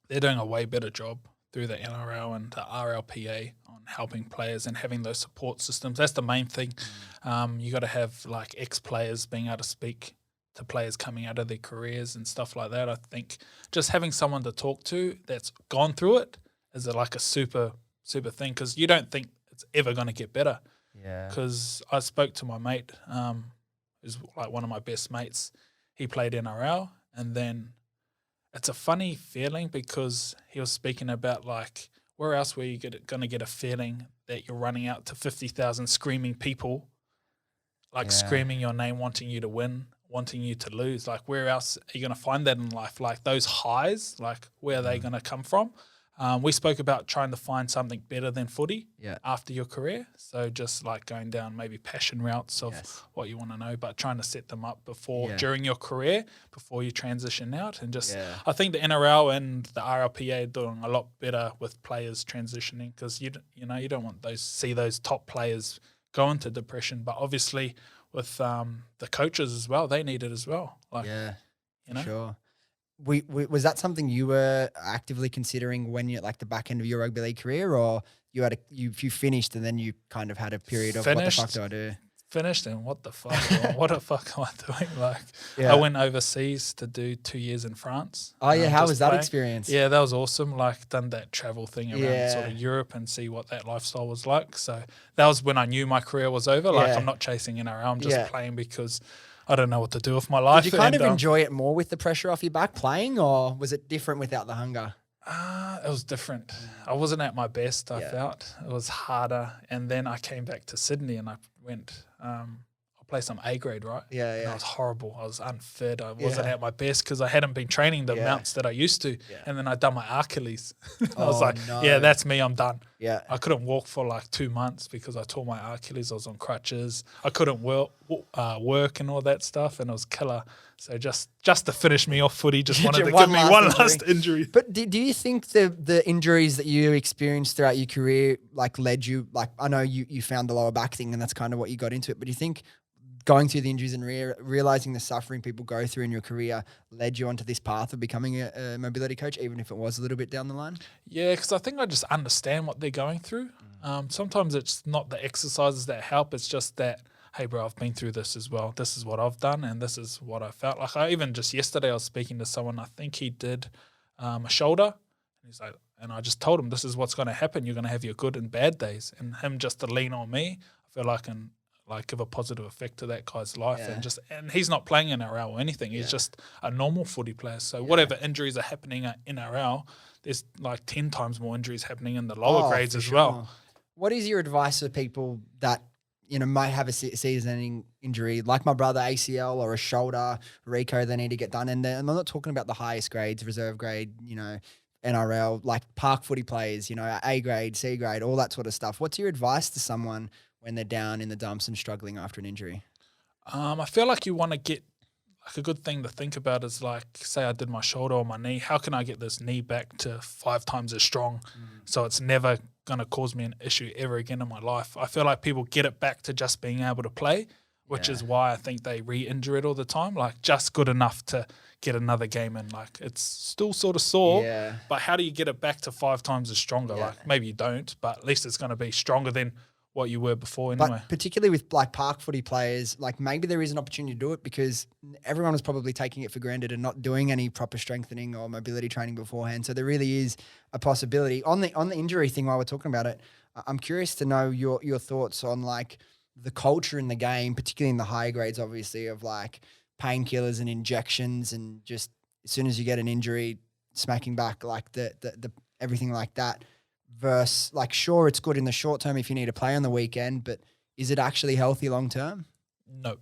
They're doing a way better job through the NRL and the RLPA on helping players and having those support systems. That's the main thing. You got to have like ex-players being able to speak to players coming out of their careers and stuff like that. I think just having someone to talk to that's gone through it is like a super thing because you don't think it's ever going to get better. Yeah. Because I spoke to my mate, who's like one of my best mates. He played NRL, and then it's a funny feeling because he was speaking about like where else were you going to get a feeling that you're running out to 50,000 screaming people, like screaming your name, wanting you to win, wanting you to lose. Like where else are you going to find that in life? Like those highs, like where are they going to come from? We spoke about trying to find something better than footy after your career. So just like going down maybe passion routes of what you want to know, but trying to set them up during your career, before you transition out. And just I think the NRL and the RLPA are doing a lot better with players transitioning because you don't want see those top players go into depression. But obviously with the coaches as well, they need it as well. Like, sure. Was that something you were actively considering when you're like the back end of your rugby league career, or you finished and then you kind of had a period of what the fuck do I do? Finished and what the fuck? What the fuck am I doing? Like I went overseas to do 2 years in France. Oh yeah, how was that experience? Yeah, that was awesome. Like done that travel thing around sort of Europe and see what that lifestyle was like. So that was when I knew my career was over. Like I'm not chasing NRL. I'm just playing because I don't know what to do with my life. Did you kind of enjoy it more with the pressure off your back playing, or was it different without the hunger? It was different. I wasn't at my best, I felt. It was harder. And then I came back to Sydney and I went, I'll play some A grade, right? Yeah, yeah. And I was horrible. I was unfit. I wasn't at my best because I hadn't been training the amounts that I used to. Yeah. And then I done my Achilles. I was like, that's me. I'm done. Yeah. I couldn't walk for like 2 months because I tore my Achilles. I was on crutches. I couldn't work and all that stuff, and it was killer. So just to finish me off footy, just wanted to give me one last injury. But do you think the injuries that you experienced throughout your career like led you, like I know you found the lower back thing and that's kind of what you got into it, but do you think going through the injuries and realizing the suffering people go through in your career led you onto this path of becoming a mobility coach, even if it was a little bit down the line? Yeah, because I think I just understand what they're going through. Sometimes it's not the exercises that help. It's just that, hey, bro, I've been through this as well. This is what I've done and this is what I felt. Like I even just yesterday I was speaking to someone, I think he did a shoulder. And he's like, and I just told him, this is what's going to happen. You're going to have your good and bad days. And him just to lean on me, I feel like can like give a positive effect to that guy's life. And he's not playing in NRL or anything. He's just a normal footy player. So whatever injuries are happening at NRL, there's like 10 times more injuries happening in the lower grades as well. What is your advice for people that might have a season-ending injury, like my brother, ACL or a shoulder, Rico, they need to get done? And I'm not talking about the highest grades, reserve grade, NRL, like park footy players, A grade, C grade, all that sort of stuff. What's your advice to someone when they're down in the dumps and struggling after an injury? I feel like you want to get like a good thing to think about is like, say I did my shoulder or my knee, how can I get this knee back to 5 times as strong so it's never going to cause me an issue ever again in my life? I feel like people get it back to just being able to play, which is why I think they re-injure it all the time, like just good enough to get another game in. Like it's still sort of sore, but how do you get it back to 5 times as stronger? Like maybe you don't, but at least it's going to be stronger than what you were before anyway. But particularly with like park footy players, like maybe there is an opportunity to do it because everyone was probably taking it for granted and not doing any proper strengthening or mobility training beforehand. So there really is a possibility. On the injury thing, while we're talking about it, I'm curious to know your thoughts on like the culture in the game, particularly in the higher grades, obviously, of like painkillers and injections and just as soon as you get an injury, smacking back like the everything like that. Versus, like, sure, it's good in the short term if you need to play on the weekend, but is it actually healthy long term? No.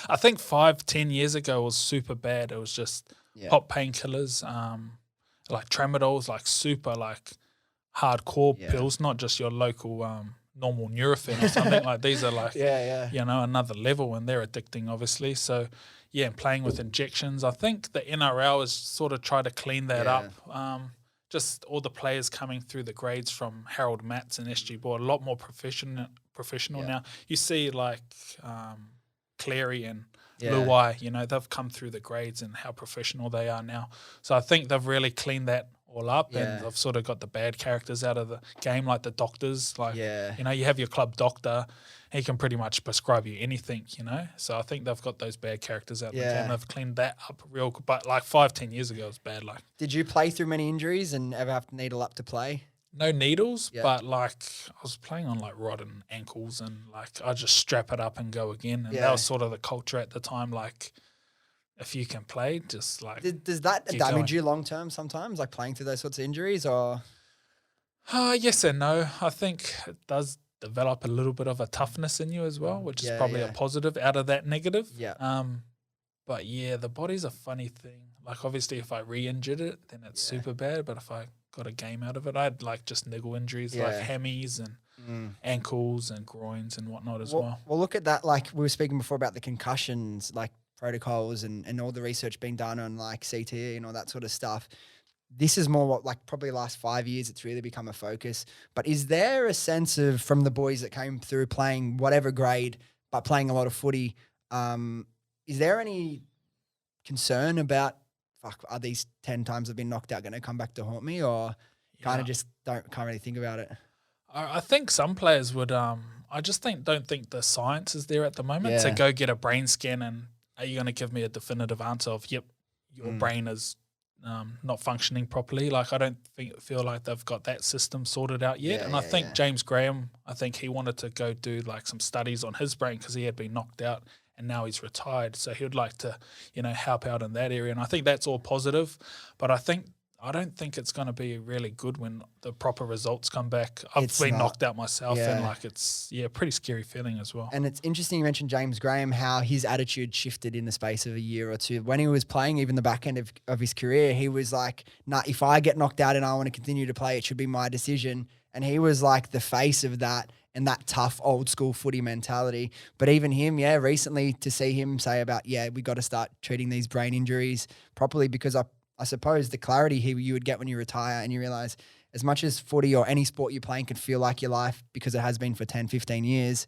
I think 5-10 years ago was super bad. It was just hot painkillers, like tramadols, like super like hardcore pills, not just your local normal Nurofen or something. Like these are like, you know, another level, and they're addicting, obviously. So, yeah, playing with injections. I think the NRL has sort of tried to clean that up. Just all the players coming through the grades from Harold Matts and SG Board, a lot more professional now. You see like Cleary and Luai, you know, they've come through the grades and how professional they are now. So I think they've really cleaned that all up and they've sort of got the bad characters out of the game, like the doctors. Like, you know, you have your club doctor, he can pretty much prescribe you anything, you know. So I think they've got those bad characters out of the game. They've cleaned that up real good. But like 5-10 years ago, it was bad. Like, did you play through many injuries and ever have to needle up to play? No needles, but like I was playing on like rotten ankles and like I just strap it up and go again. And that was sort of the culture at the time. Like, if you can play, just like does that damage you long term sometimes, like playing through those sorts of injuries, or? Yes and no. I think it does develop a little bit of a toughness in you as well, which is probably a positive out of that negative. But yeah, the body's a funny thing. Like obviously, if I re-injured it, then it's super bad. But if I got a game out of it, I'd like just niggle injuries like hammies and ankles and groins and whatnot as well. Well, look at that. Like we were speaking before about the concussions, like protocols and all the research being done on like CTE and all that sort of stuff. This is more what, like probably the last 5 years, it's really become a focus. But is there a sense of, from the boys that came through playing whatever grade, but playing a lot of footy, is there any concern about, are these 10 times I've been knocked out going to come back to haunt me, or kind of just can't really think about it? I think some players would, I just don't think the science is there at the moment to go get a brain scan and are you going to give me a definitive answer of, yep, your brain is not functioning properly. Like I don't feel like they've got that system sorted out yet. And I think James Graham, I think he wanted to go do like some studies on his brain because he had been knocked out and now he's retired. So he would like to, you know, help out in that area. And I think that's all positive. But I don't think it's going to be really good when the proper results come back. I've been knocked out myself and like it's, pretty scary feeling as well. And it's interesting you mentioned James Graham, how his attitude shifted in the space of a year or two. When he was playing, even the back end of his career, he was like, nah, if I get knocked out and I want to continue to play, it should be my decision. And he was like the face of that and that tough old school footy mentality. But even him, recently to see him say about, we got to start treating these brain injuries properly, because I suppose the clarity you would get when you retire and you realize as much as footy or any sport you're playing can feel like your life, because it has been for 10, 15 years,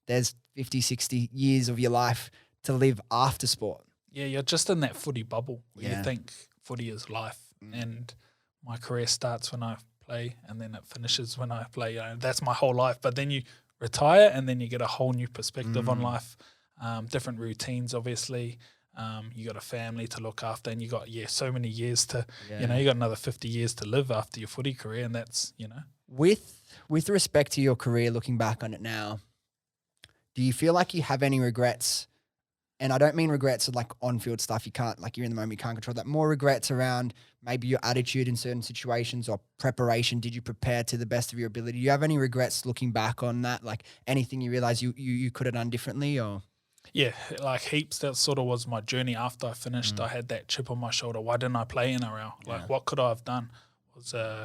there's 50, 60 years of your life to live after sport. Yeah, you're just in that footy bubble where you think footy is life and my career starts when I play and then it finishes when I play. You know, that's my whole life. But then you retire and then you get a whole new perspective on life, different routines, obviously. You got a family to look after and you got, so many years to, you got another 50 years to live after your footy career. And that's, With respect to your career, looking back on it now, do you feel like you have any regrets? And I don't mean regrets of like on-field stuff. You can't, like you're in the moment, you can't control that. More regrets around maybe your attitude in certain situations or preparation. Did you prepare to the best of your ability? Do you have any regrets looking back on that? Like anything you realize you could have done differently, or? Yeah, like heaps. That sort of was my journey after I finished. I had that chip on my shoulder. Why didn't I play NRL? Like, what could I have done?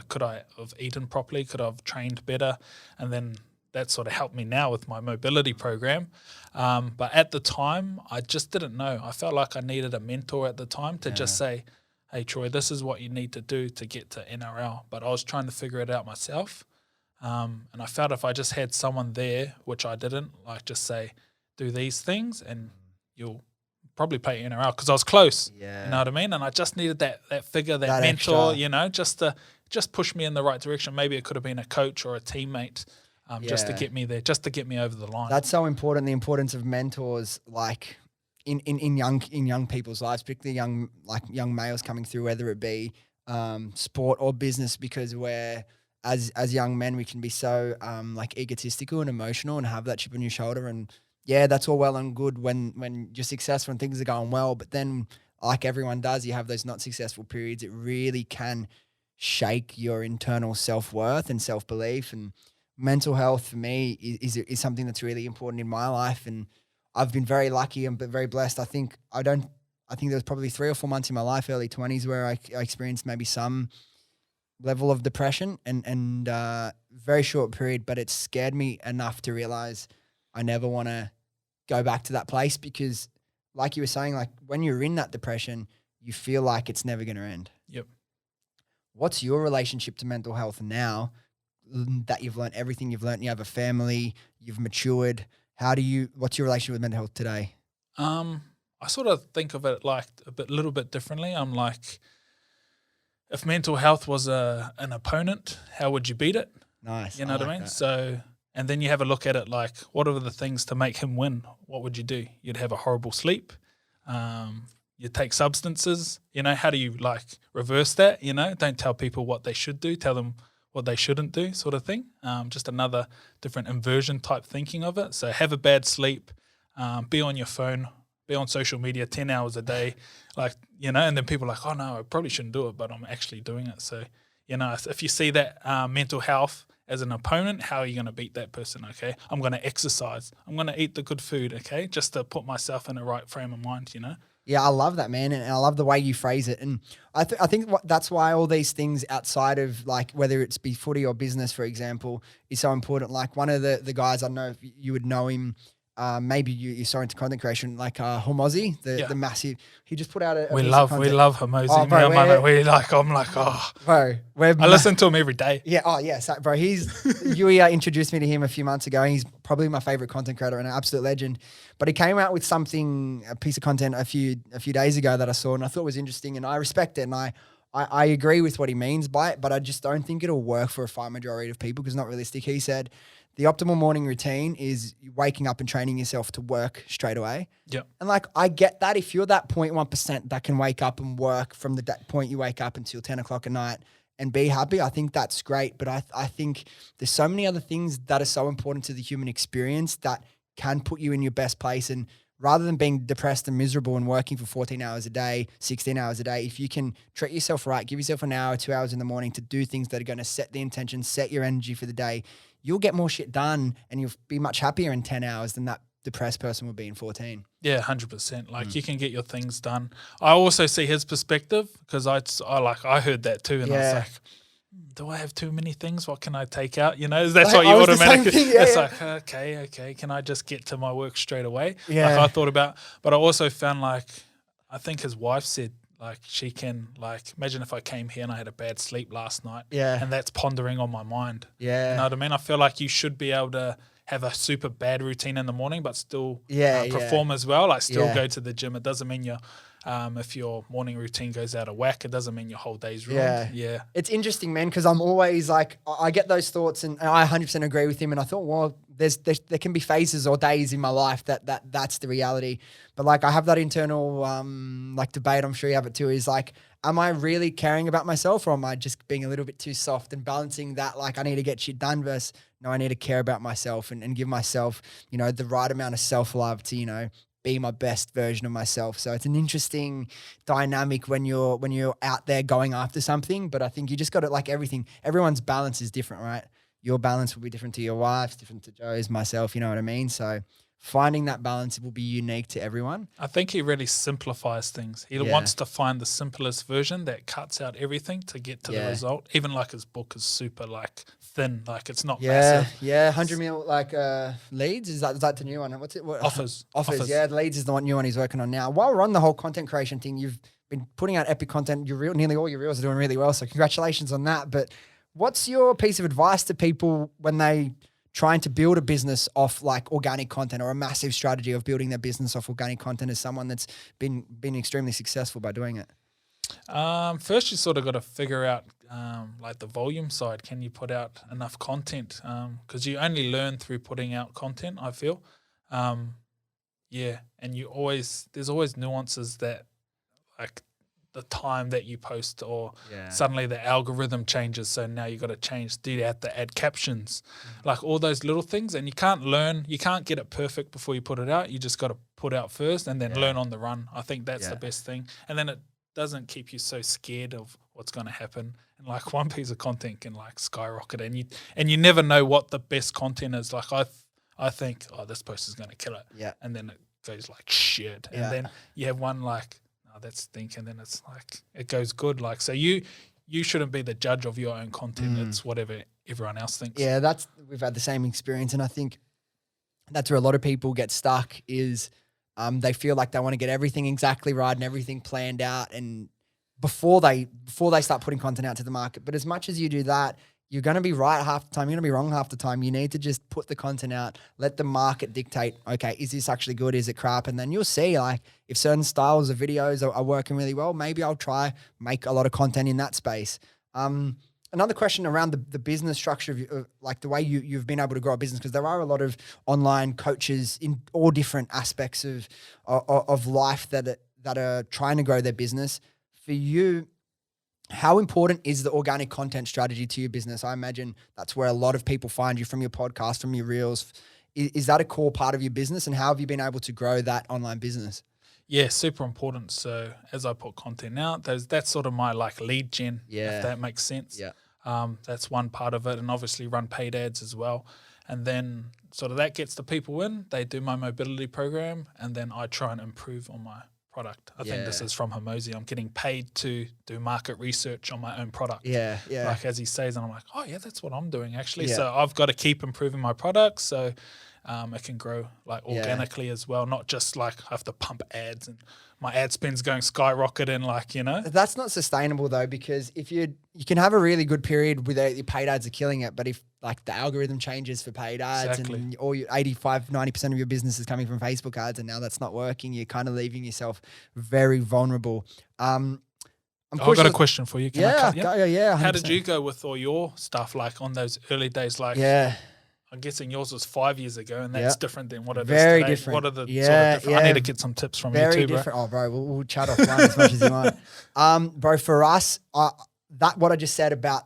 Could I have eaten properly? Could I have trained better? And then that sort of helped me now with my mobility program. But at the time, I just didn't know. I felt like I needed a mentor at the time to just say, hey, Troy, this is what you need to do to get to NRL. But I was trying to figure it out myself. And I felt if I just had someone there, which I didn't, like just say, do these things and you'll probably play NRL, because I was close. Yeah. You know what I mean? And I just needed that figure, that mentor, extra. Just push me in the right direction. Maybe it could have been a coach or a teammate, just to get me there, just to get me over the line. That's so important. The importance of mentors, like in young people's lives, particularly young males coming through, whether it be sport or business, because we're as young men, we can be so like egotistical and emotional and have that chip on your shoulder. And yeah, that's all well and good when you're successful and things are going well. But then, like everyone does, you have those not successful periods. It really can shake your internal self-worth and self-belief. And mental health for me is something that's really important in my life. And I've been very lucky and very blessed. I think there was probably 3 or 4 months in my life, early 20s, where I experienced maybe some level of depression and very short period, but it scared me enough to realize I never want to go back to that place, because like you were saying, like when you're in that depression, you feel like it's never going to end. Yep. What's your relationship to mental health now that you've learned everything you've learned? You have a family, you've matured. What's your relationship with mental health today? I sort of think of it like a little bit differently. I'm like, if mental health was an opponent, how would you beat it? Nice. You know what I mean? That. So, and then you have a look at it like, what are the things to make him win? What would you do? You'd have a horrible sleep. You'd take substances. How do you like reverse that? Don't tell people what they should do. Tell them what they shouldn't do, sort of thing. Just another different inversion type thinking of it. So have a bad sleep, be on your phone, be on social media 10 hours a day, and then people are like, oh no, I probably shouldn't do it, but I'm actually doing it. So, if you see that mental health as an opponent, how are you going to beat that person? Okay, I'm going to exercise. I'm going to eat the good food, okay, just to put myself in the right frame of mind, Yeah, I love that, man, and I love the way you phrase it. And I think that's why all these things outside of, like, whether it's be footy or business, for example, is so important. Like one of the guys, I don't know if you would know him, maybe you saw into content creation, like Hormozy, the massive. He just put out a we love Hormozy. Oh, bro, bro, I listen to him every day. Yeah, so, bro, Yui introduced me to him a few months ago. He's probably my favorite content creator and an absolute legend. But he came out with a piece of content a few days ago that I saw and I thought was interesting, and I respect it, and I agree with what he means by it, but I just don't think it'll work for a far majority of people because it's not realistic. He said the optimal morning routine is waking up and training yourself to work straight away. Yep. And like, I get that if you're that 0.1% that can wake up and work from the point you wake up until 10 o'clock at night and be happy, I think that's great. But I think there's so many other things that are so important to the human experience that can put you in your best place. And rather than being depressed and miserable and working for 14 hours a day, 16 hours a day, if you can treat yourself right, give yourself an hour, 2 hours in the morning to do things that are going to set the intention, set your energy for the day, you'll get more shit done and you'll be much happier in 10 hours than that depressed person would be in 14. Yeah, 100%. Like you can get your things done. I also see his perspective because I heard that too, and I was like, do I have too many things? What can I take out? That's what you automatically. It's like, okay. Can I just get to my work straight away? Yeah. Like I thought about, but I also found like, I think his wife said like she can like imagine if I came here and I had a bad sleep last night. Yeah. And that's pondering on my mind. Yeah. You know what I mean? I feel like you should be able to have a super bad routine in the morning, but still perform as well. Like still go to the gym. It doesn't mean you're. If your morning routine goes out of whack, it doesn't mean your whole day's ruined. Yeah. It's interesting, man, because I'm always like, I get those thoughts and I 100% agree with him. And I thought, well, there can be phases or days in my life that's the reality. But like, I have that internal like debate, I'm sure you have it too, is like, am I really caring about myself or am I just being a little bit too soft and balancing that? Like, I need to get shit done versus, no, I need to care about myself and give myself, the right amount of self-love to, be my best version of myself. So it's an interesting dynamic when you're out there going after something. But I think you just got to, like everything, everyone's balance is different, right? Your balance will be different to your wife's, different to Joe's, myself, you know what I mean? So finding that balance will be unique to everyone. I think he really simplifies things. He wants to find the simplest version that cuts out everything to get to the result. Even like his book is super like thin, like it's not massive. Yeah, 100 mil like Leeds, is that the new one? What's it? Offers. Yeah, Leeds is the new one he's working on now. While we're on the whole content creation thing, you've been putting out epic content. Nearly all your reels are doing really well, so congratulations on that. But what's your piece of advice to people when they trying to build a business off like organic content, or a massive strategy of building their business off organic content, as someone that's been extremely successful by doing it? First, you sort of got to figure out like the volume side. Can you put out enough content? Because you only learn through putting out content, I feel. And there's always nuances that like the time that you post, or suddenly the algorithm changes, so now you got to change. Do you have to add captions? Like all those little things, and you can't get it perfect before you put it out. You just got to put out first and then learn on the run. I think that's the best thing. And then it doesn't keep you so scared of what's going to happen. And like one piece of content can like skyrocket, and you never know what the best content is. Like I think, oh, this post is going to kill it. Yeah. And then it goes like shit. And then you have one like, that's stink, and then it's like it goes good. Like, so you shouldn't be the judge of your own content. It's whatever everyone else thinks. Yeah, we've had the same experience, and I think that's where a lot of people get stuck is they feel like they want to get everything exactly right and everything planned out, and before they start putting content out to the market. But as much as you do that, you're going to be right half the time. You're going to be wrong half the time. You need to just put the content out, let the market dictate, okay, is this actually good? Is it crap? And then you'll see, like, if certain styles of videos are working really well, maybe I'll try make a lot of content in that space. Another question around the business structure of like the way you've been able to grow a business, because there are a lot of online coaches in all different aspects of life that are trying to grow their business. For you, how important is the organic content strategy to your business? I imagine that's where a lot of people find you, from your podcast, from your reels. Is that a core part of your business, and how have you been able to grow that online business? Yeah, super important. So as I put content out, that's sort of my like lead gen, if that makes sense. Yeah. That's one part of it, and obviously run paid ads as well. And then sort of that gets the people in, they do my mobility program, and then I try and improve on my product. I think this is from Hermosi. I'm getting paid to do market research on my own product. Yeah. Like as he says, and I'm like, oh yeah, that's what I'm doing actually. Yeah. So I've got to keep improving my product so it can grow like organically as well, not just like I have to pump ads and my ad spend's going skyrocketing, like, you know. That's not sustainable though, because if you can have a really good period where your paid ads are killing it, but if like the algorithm changes for paid ads and all your 85-90% of your business is coming from Facebook ads, and now that's not working, you're kind of leaving yourself very vulnerable. I've got a question for you. Can I cut you? Yeah. 100%. How did you go with all your stuff like on those early days? Like, I'm guessing yours was 5 years ago, and that's different than what it is today. Very different. What are the sort of different? I need to get some tips from you too, bro. Very different. Oh, bro, we'll chat offline as much as you want. Bro, for us, what I just said about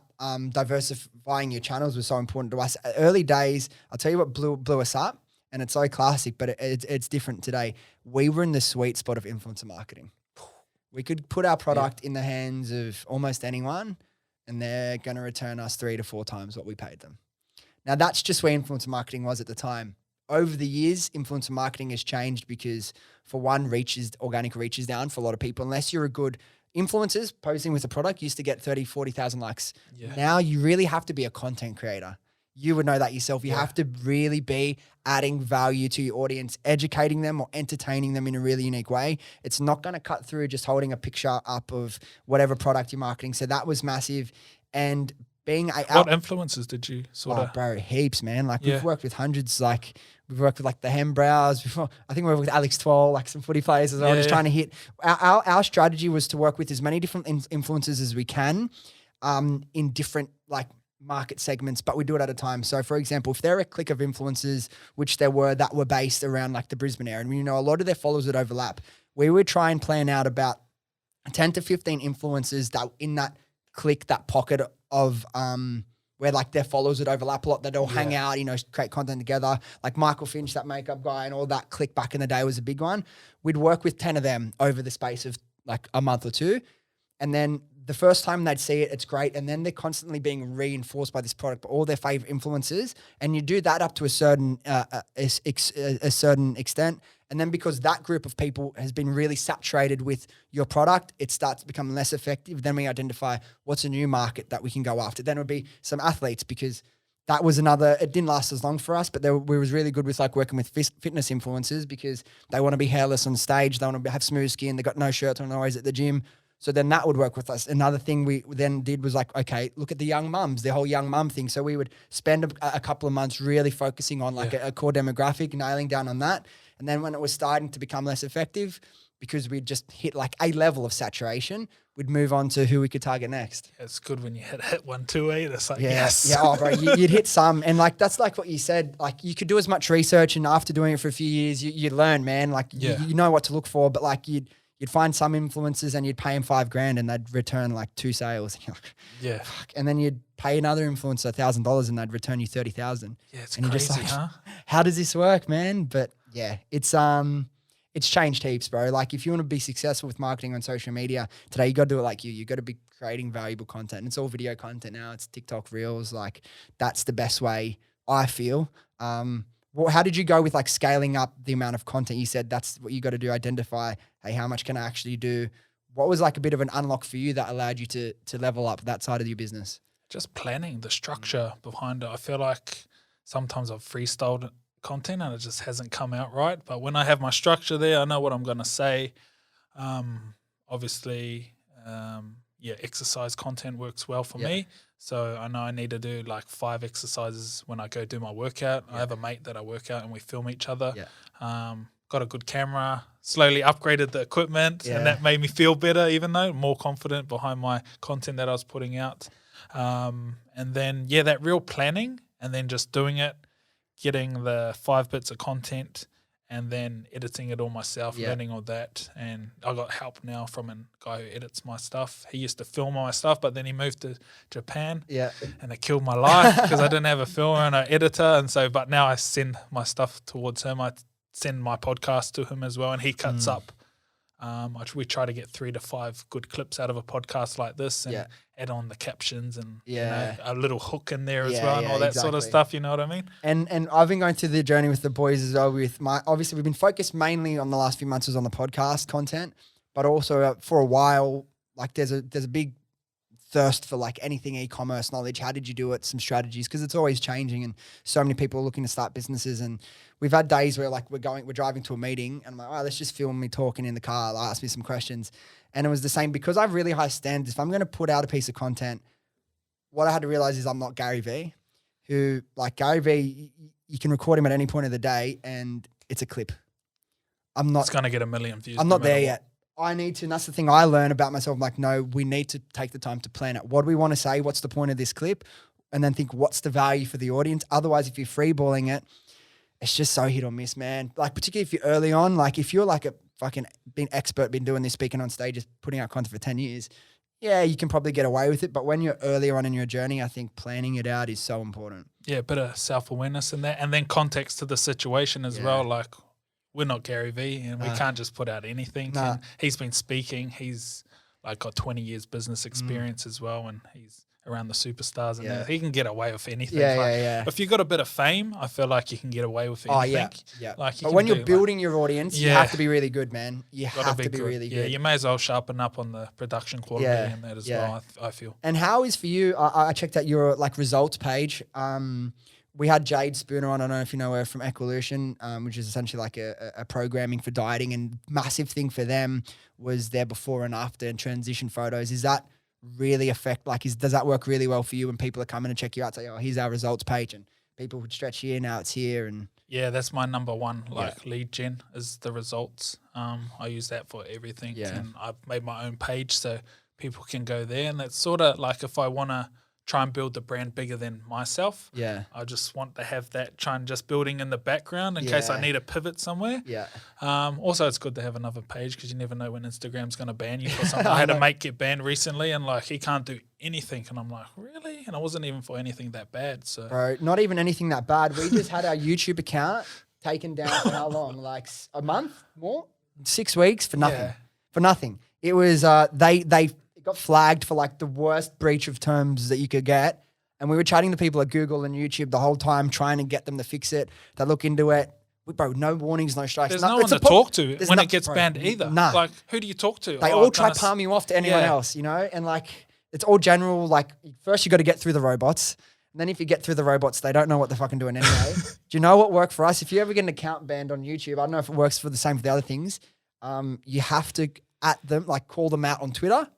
diversifying your channels was so important to us. Early days, I'll tell you what blew us up, and it's so classic, but it's different today. We were in the sweet spot of influencer marketing. We could put our product in the hands of almost anyone, and they're going to return us 3 to 4 times what we paid them. Now, that's just where influencer marketing was at the time. Over the years, influencer marketing has changed because, for one, organic reach is down for a lot of people. Unless you're a good influencers posting with a product, used to get 30, 40,000 likes. Yeah. Now you really have to be a content creator. You would know that yourself. You have to really be adding value to your audience, educating them or entertaining them in a really unique way. It's not going to cut through just holding a picture up of whatever product you're marketing. So that was massive. And what influencers did you sort of? Bro, heaps, man. Like we've worked with hundreds. Like we've worked with like the Hem Brows before. I think we worked with Alex Twall, like some footy players as well. Just trying to hit. Our strategy was to work with as many different influencers as we can, in different like market segments, but we do it at a time. So for example, if there are a clique of influencers, which there were, that were based around like the Brisbane area, and you know a lot of their followers would overlap, we would try and plan out about 10 to 15 influencers that in that clique, that pocket of where like their followers would overlap a lot, that all hang out, you know, create content together. Like Michael Finch, that makeup guy, and all that clique back in the day was a big one. We'd work with 10 of them over the space of like a month or two. And then the first time they'd see it, it's great. And then they're constantly being reinforced by this product, by all their favorite influencers. And you do that up to a certain extent. And then because that group of people has been really saturated with your product, it starts to become less effective. Then we identify what's a new market that we can go after. Then it would be some athletes, because that was another, it didn't last as long for us, but we was really good with like working with fitness influencers, because they want to be hairless on stage. They want to have smooth skin. They got no shirts on, always at the gym. So then that would work with us. Another thing we then did was like, okay, look at the young mums, the whole young mum thing. So we would spend a couple of months really focusing on like a core demographic, nailing down on that. And then when it was starting to become less effective, because we'd just hit like a level of saturation, we'd move on to who we could target next. Yeah, it's good when you hit 1, 2, 8. It's like, yes. Yeah, oh, bro, you'd hit some. And like, that's like what you said. Like, you could do as much research, and after doing it for a few years, you'd learn, man. Like, you know what to look for, but like you'd find some influencers and you'd pay them $5,000 and they'd return like 2 sales. And you're like, yeah. Fuck. And then you'd pay another influencer $1,000 and they'd return you 30,000. Yeah, it's and crazy, you're just like, huh? How does this work, man? But yeah, it's changed heaps, bro. Like, if you want to be successful with marketing on social media today, you got to do it like you. You got to be creating valuable content. And it's all video content now. It's TikTok Reels. Like, that's the best way, I feel. Well, how did you go with like scaling up the amount of content? You said that's what you got to do. Identify, hey, how much can I actually do? What was like a bit of an unlock for you that allowed you to level up that side of your business? Just planning the structure behind it. I feel like sometimes I've freestyled content and it just hasn't come out right. But when I have my structure there, I know what I'm going to say. Obviously, exercise content works well for me. So I know I need to do like 5 exercises when I go do my workout. I have a mate that I work out and we film each other. Got a good camera, slowly upgraded the equipment, and that made me feel better, even though more confident behind my content that I was putting out. And then, that real planning, and then just doing it, getting the 5 bits of content, and then editing it all myself, learning all that. And I got help now from a guy who edits my stuff. He used to film all my stuff, but then he moved to Japan. And it killed my life because I didn't have a filmer and an editor. And so, but now I send my stuff towards him. I send my podcast to him as well, and he cuts up. We try to get 3 to 5 good clips out of a podcast like this, and add on the captions and a little hook in there as well, and all that sort of stuff. You know what I mean? And I've been going through the journey with the boys as well. Obviously we've been focused mainly on the last few months was on the podcast content, but also for a while, like there's a big thirst for like anything e-commerce knowledge. How did you do it? Some strategies, because it's always changing, and so many people are looking to start businesses. And we've had days where like we're driving to a meeting, and I'm like, let's just film me talking in the car. I'll ask me some questions. And it was the same, because I have really high standards. If I'm going to put out a piece of content, what I had to realize is I'm not Gary Vee, who like Gary Vee, you can record him at any point of the day and it's a clip. It's going to get 1 million views. I'm not there yet. I need to, and that's the thing I learn about myself. I'm like, no, we need to take the time to plan it. What do we want to say? What's the point of this clip? And then think, what's the value for the audience? Otherwise, if you're freeballing it, it's just so hit or miss, man. Like, particularly if you're early on, like if you're like a fucking been doing this, speaking on stages, putting out content for 10 years, you can probably get away with it. But when you're earlier on in your journey, I think planning it out is so important. Yeah, a bit of self-awareness in that, and then context to the situation as well. Like, we're not Gary Vee, and we can't just put out anything. Nah. And he's been speaking. He's like got 20 years business experience as well, and he's around the superstars, and he can get away with anything. If you got a bit of fame, I feel like you can get away with anything. Like, but when you're building your audience, you have to be really good, man. You have to be really good. Yeah, you may as well sharpen up on the production quality and that as well, I feel. And how is for you, I checked out your like results page. We had Jade Spooner on, I don't know if you know her, from Evolution, which is essentially like a programming for dieting, and massive thing for them was their before and after and transition photos. Is that really does that work really well for you when people are coming to check you out, say, oh, here's our results page, and people would stretch here, now it's here? And yeah, that's my number one, lead gen is the results. I use that for everything, and I've made my own page so people can go there, and that's sort of like if I want to try and build the brand bigger than myself. I just want to have that just building in the background in case I need a pivot somewhere. Also, it's good to have another page because you never know when Instagram's going to ban you for something. I had a mate get banned recently, and like he can't do anything, and I'm like, really? And I wasn't even for anything that bad. So, bro, not even anything that bad. We just had our YouTube account taken down for how long? Like a month more? 6 weeks for nothing. For nothing. It was they got flagged for like the worst breach of terms that you could get. And we were chatting to people at Google and YouTube the whole time, trying to get them to fix it. They look into it. Bro, no warnings, no strikes. There's no one to talk to when it gets banned either. Nah. Like, who do you talk to? They all try to palm you off to anyone else, you know? And like, it's all general. Like, first you got to get through the robots. And then if you get through the robots, they don't know what they're fucking doing anyway. Do you know what worked for us? If you ever get an account banned on YouTube, I don't know if it works for the same for the other things. You have to call them out on Twitter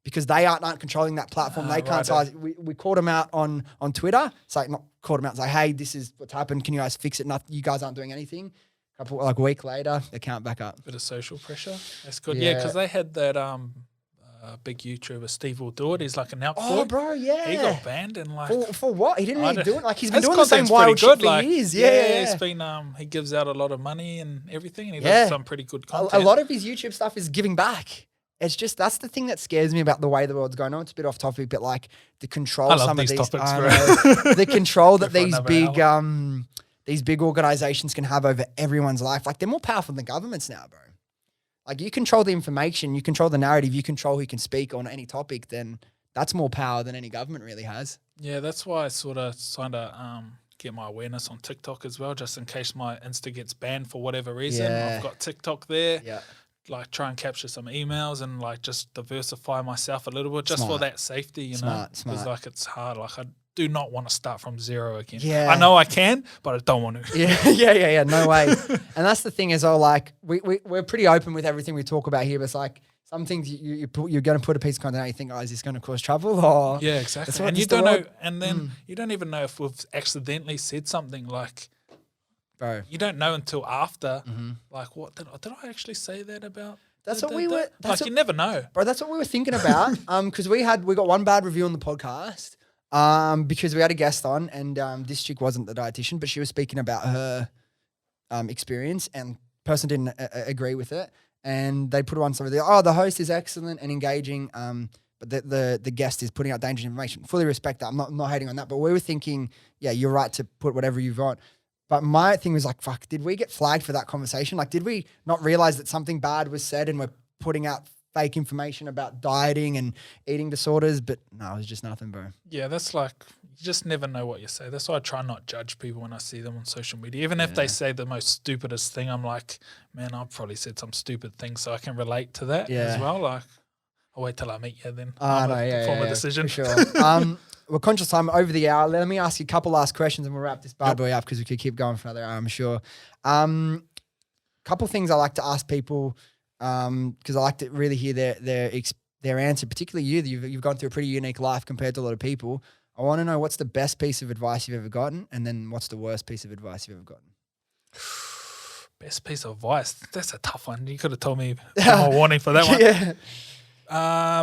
because they aren't controlling that platform. They can't size. We called them out on Twitter. It's like, not called them out. It's like, hey, this is what's happened. Can you guys fix it? You guys aren't doing anything. A week later, account back up. Bit of social pressure. That's good. Yeah, because they had that big YouTuber, Steve will do it. He's like an outfit. Oh, bro, yeah. He got banned and like for what? He didn't really do it. Like he's been doing the same wild shit for years. Yeah, he's been he gives out a lot of money and everything, and he does some pretty good content. A lot of his YouTube stuff is giving back. It's just that's the thing that scares me about the way the world's going on. It's a bit off topic, but like the control some of these topics, the control that these big organizations can have over everyone's life. Like they're more powerful than governments now, bro. Like you control the information, you control the narrative, you control who can speak on any topic, then that's more power than any government really has. Yeah, that's why I sort of trying to get my awareness on TikTok as well, just in case my Insta gets banned for whatever reason. Yeah. I've got TikTok there. Yeah. Like try and capture some emails and like just diversify myself a little bit just for that safety, you know? Because like it's hard. Like I do not want to start from zero again. Yeah. I know I can, but I don't want to. Yeah. No way. And that's the thing is, like we're pretty open with everything we talk about here, but it's like some things you're going to put a piece of content out, you think, is this going to cause trouble? Or yeah, exactly. And you don't know, and then you don't even know if we've accidentally said something like, bro, you don't know until after. Like, what did I actually say that about? You never know, bro. That's what we were thinking about. Because we got one bad review on the podcast. Because we had a guest on, and this chick wasn't the dietitian, but she was speaking about her experience, and person didn't agree with it, and they put on something. The host is excellent and engaging. But the guest is putting out dangerous information. Fully respect that. I'm not hating on that, but we were thinking, yeah, you're right to put whatever you've got. But my thing was like, fuck, did we get flagged for that conversation? Like, did we not realize that something bad was said and we're putting out fake information about dieting and eating disorders? But no, it was just nothing, bro. Yeah, that's like, you just never know what you say. That's why I try not judge people when I see them on social media. Even if they say the most stupidest thing, I'm like, man, I've probably said some stupid thing, so I can relate to that as well. Like, I'll wait till I meet you, then form a decision. For sure. We're conscious time over the hour. Let me ask you a couple last questions and we'll wrap this bad boy up because we could keep going for another hour, I'm sure. Couple things I like to ask people because I like to really hear their answer, particularly you. You've gone through a pretty unique life compared to a lot of people. I want to know what's the best piece of advice you've ever gotten, and then what's the worst piece of advice you've ever gotten? Best piece of advice? That's a tough one. You could have told me more warning for that one. Yeah.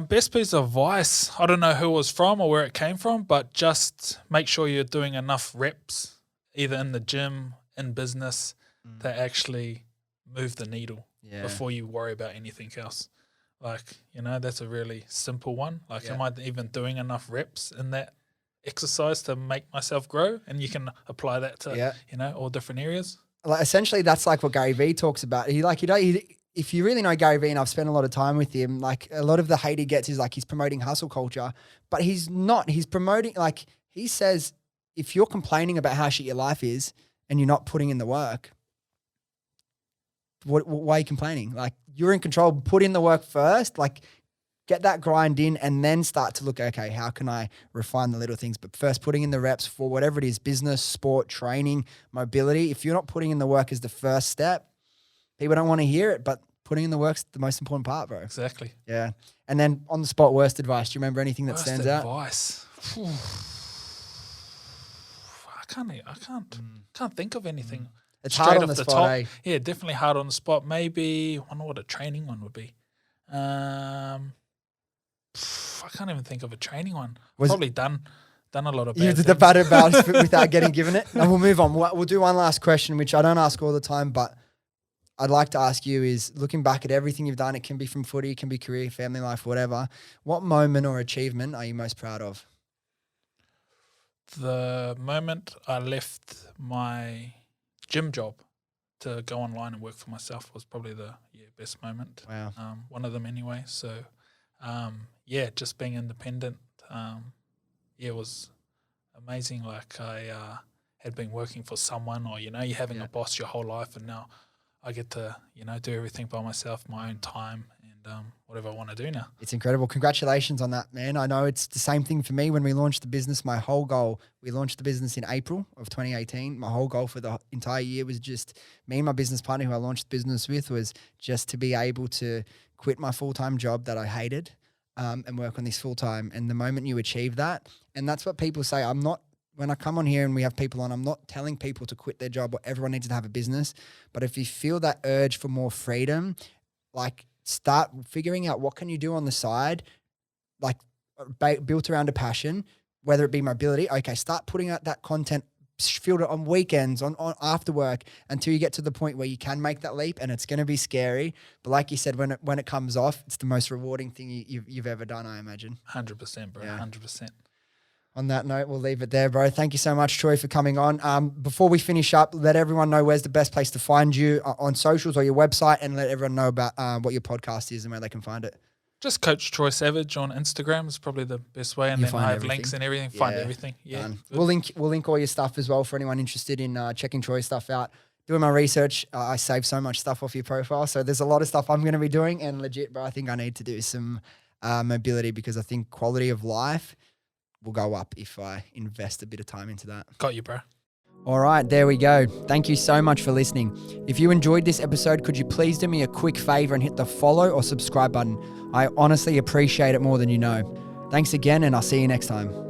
Best piece of advice, I don't know who it was from or where it came from, but just make sure you're doing enough reps, either in the gym, in business, to actually move the needle before you worry about anything else. Like, you know, that's a really simple one. Like, am I even doing enough reps in that exercise to make myself grow? And you can apply that to, you know, all different areas. Like, essentially, that's like what Gary Vee talks about. If you really know Gary Vee, and I've spent a lot of time with him, like a lot of the hate he gets is like he's promoting hustle culture, but he's not. He's promoting, like he says, if you're complaining about how shit your life is and you're not putting in the work, why are you complaining? Like you're in control. Put in the work first, like get that grind in and then start to look, okay, how can I refine the little things? But first putting in the reps for whatever it is, business, sport, training, mobility. If you're not putting in the work as the first step, people don't want to hear it, but putting in the work's the most important part, bro. Exactly. Yeah. And then on the spot, worst advice. Do you remember anything that stands out? Worst advice. I can't think of anything. It's hard on the spot, eh? Yeah, definitely hard on the spot. Maybe, I wonder what a training one would be. I can't even think of a training one. Probably done a lot of bad things. You did the bad advice without getting given it. And we'll move on. We'll do one last question, which I don't ask all the time, but I'd like to ask you is, looking back at everything you've done, it can be from footy, it can be career, family life, whatever. What moment or achievement are you most proud of? The moment I left my gym job to go online and work for myself was probably the best moment. Wow. One of them anyway. So just being independent. It was amazing. Like I had been working for someone, or you're having a boss your whole life, and now I get to do everything by myself, my own time, and whatever I want to do now. It's incredible. Congratulations on that, man. I know it's the same thing for me when we launched the business. My whole goal, we launched the business in April of 2018. My whole goal for the entire year was just me and my business partner who I launched the business with was just to be able to quit my full-time job that I hated and work on this full-time. And the moment you achieve that, and that's what people say, when I come on here and we have people on, I'm not telling people to quit their job or everyone needs to have a business. But if you feel that urge for more freedom, like start figuring out what can you do on the side, like built around a passion, whether it be mobility. Okay, start putting out that content, filter on weekends, on after work, until you get to the point where you can make that leap, and it's going to be scary. But like you said, when it comes off, it's the most rewarding thing you've ever done, I imagine. 100%, bro. 100%. On that note, we'll leave it there, bro. Thank you so much, Troy, for coming on. Before we finish up, let everyone know where's the best place to find you on socials or your website, and let everyone know about what your podcast is and where they can find it. Just Coach Troy Savage on Instagram is probably the best way, and then I have links and everything. Find everything. Yeah, we'll link all your stuff as well for anyone interested in checking Troy's stuff out. Doing my research, I save so much stuff off your profile, so there's a lot of stuff I'm going to be doing. And legit, bro, I think I need to do some mobility, because I think quality of life will go up if I invest a bit of time into that. Got you, bro. All right, there we go. Thank you so much for listening. If you enjoyed this episode, could you please do me a quick favor and hit the follow or subscribe button? I honestly appreciate it more than you know. Thanks again, and I'll see you next time.